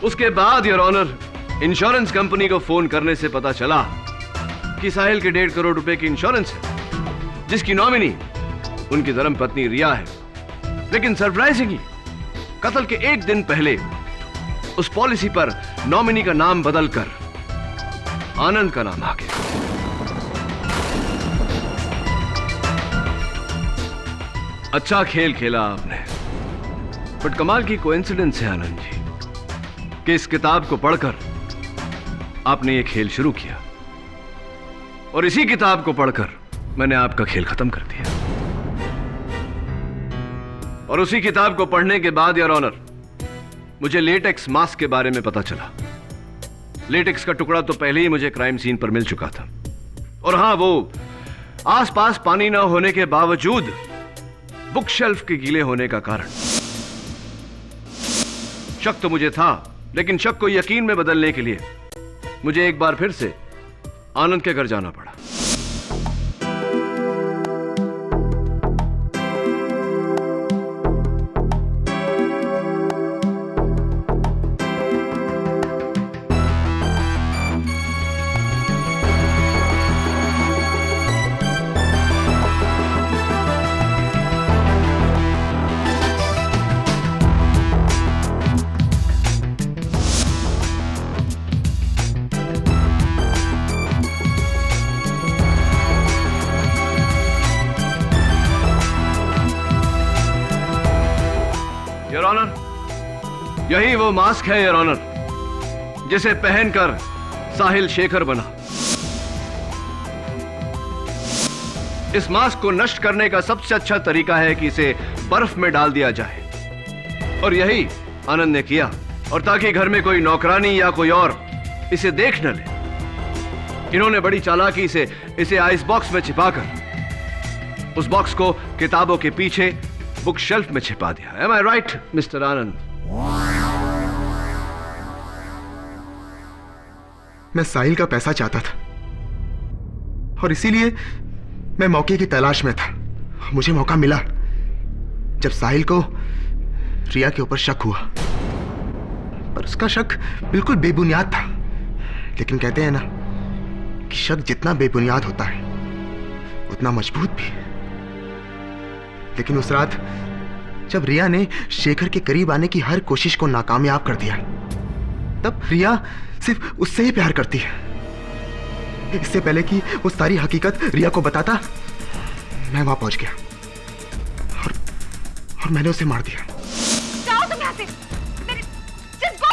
उसके बाद योर ऑनर इंश्योरेंस कंपनी को फोन करने से पता चला कि साहिल के 1.5 करोड़ रुपए की इंश्योरेंस है, जिसकी नॉमिनी उनकी धर्मपत्नी रिया है। लेकिन सरप्राइजिंगली कत्ल के 1 दिन पहले उस पॉलिसी पर नॉमिनी का नाम बदलकर आनंद का नाम आ गया। अच्छा खेल खेला आपने, बट कमाल की कोइंसिडेंस है आनंद जी कि इस किताब को पढ़कर आपने ये खेल शुरू किया और इसी किताब को पढ़कर मैंने आपका खेल खत्म कर दिया। और उसी किताब को पढ़ने के बाद योर ऑनर मुझे लेटेक्स मास्क के बारे में पता चला। लेटेक्स का टुकड़ा तो पहले ही मुझे क्राइम सीन पर मिल चुका था, और हां, वो आसपास पानी ना होने के बावजूद बुक शेल्फ के गीले होने का कारण। शक तो मुझे था, लेकिन शक को यकीन में बदलने के लिए मुझे एक बार फिर से आनंद के घर जाना पड़ा। योर ऑनर, यही वो मास्क है योर ऑनर, जिसे पहनकर साहिल शेखर बना। इस मास्क को नष्ट करने का सबसे अच्छा तरीका है कि इसे बर्फ में डाल दिया जाए, और यही आनंद ने किया। और ताकि घर में कोई नौकरानी या कोई और इसे देख न ले, इन्होंने बड़ी चालाकी से इसे आइस बॉक्स में छिपाकर उस बॉक्स को किताबों के पीछे बुक शेल्फ में छिपा दिया। Am I right, मिस्टर आनंद? मैं साहिल का पैसा चाहता था और इसीलिए मैं मौके की तलाश में था। मुझे मौका मिला जब साहिल को रिया के ऊपर शक हुआ, पर उसका शक बिल्कुल बेबुनियाद था। लेकिन कहते हैं ना कि शक जितना बेबुनियाद होता है उतना मजबूत भी। लेकिन उस रात जब रिया ने शेखर के करीब आने की हर कोशिश को नाकामयाब कर दिया, तब रिया सिर्फ उससे ही प्यार करती है। इससे पहले कि वो सारी हकीकत रिया को बताता, मैं वहां पहुंच गया और मैंने उसे मार दिया। जाओ तुम यहाँ से। Just go!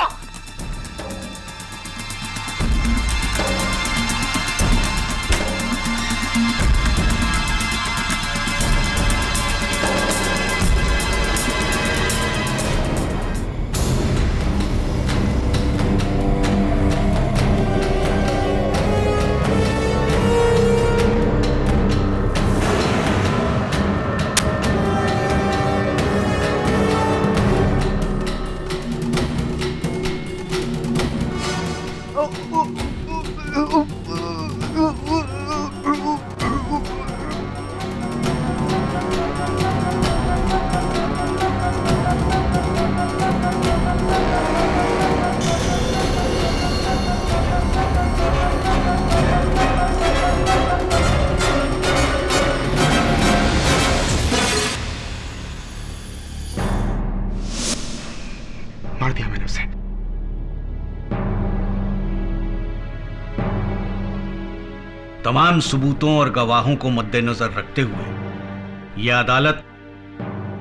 मार दिया मैंने उसे। तमाम सबूतों और गवाहों को मद्देनजर रखते हुए यह अदालत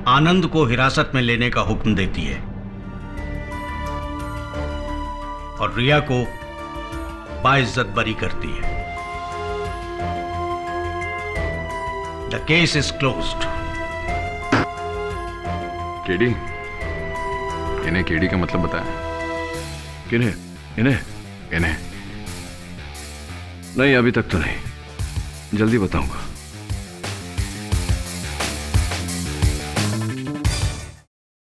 आनंद को हिरासत में लेने का हुक्म देती है और रिया को बाइज्जत बरी करती है। The case is closed. KD, इन्हें केडी का मतलब बताया? किन्हें? इन्हें? इन्हें नहीं, अभी तक तो नहीं, जल्दी बताऊंगा।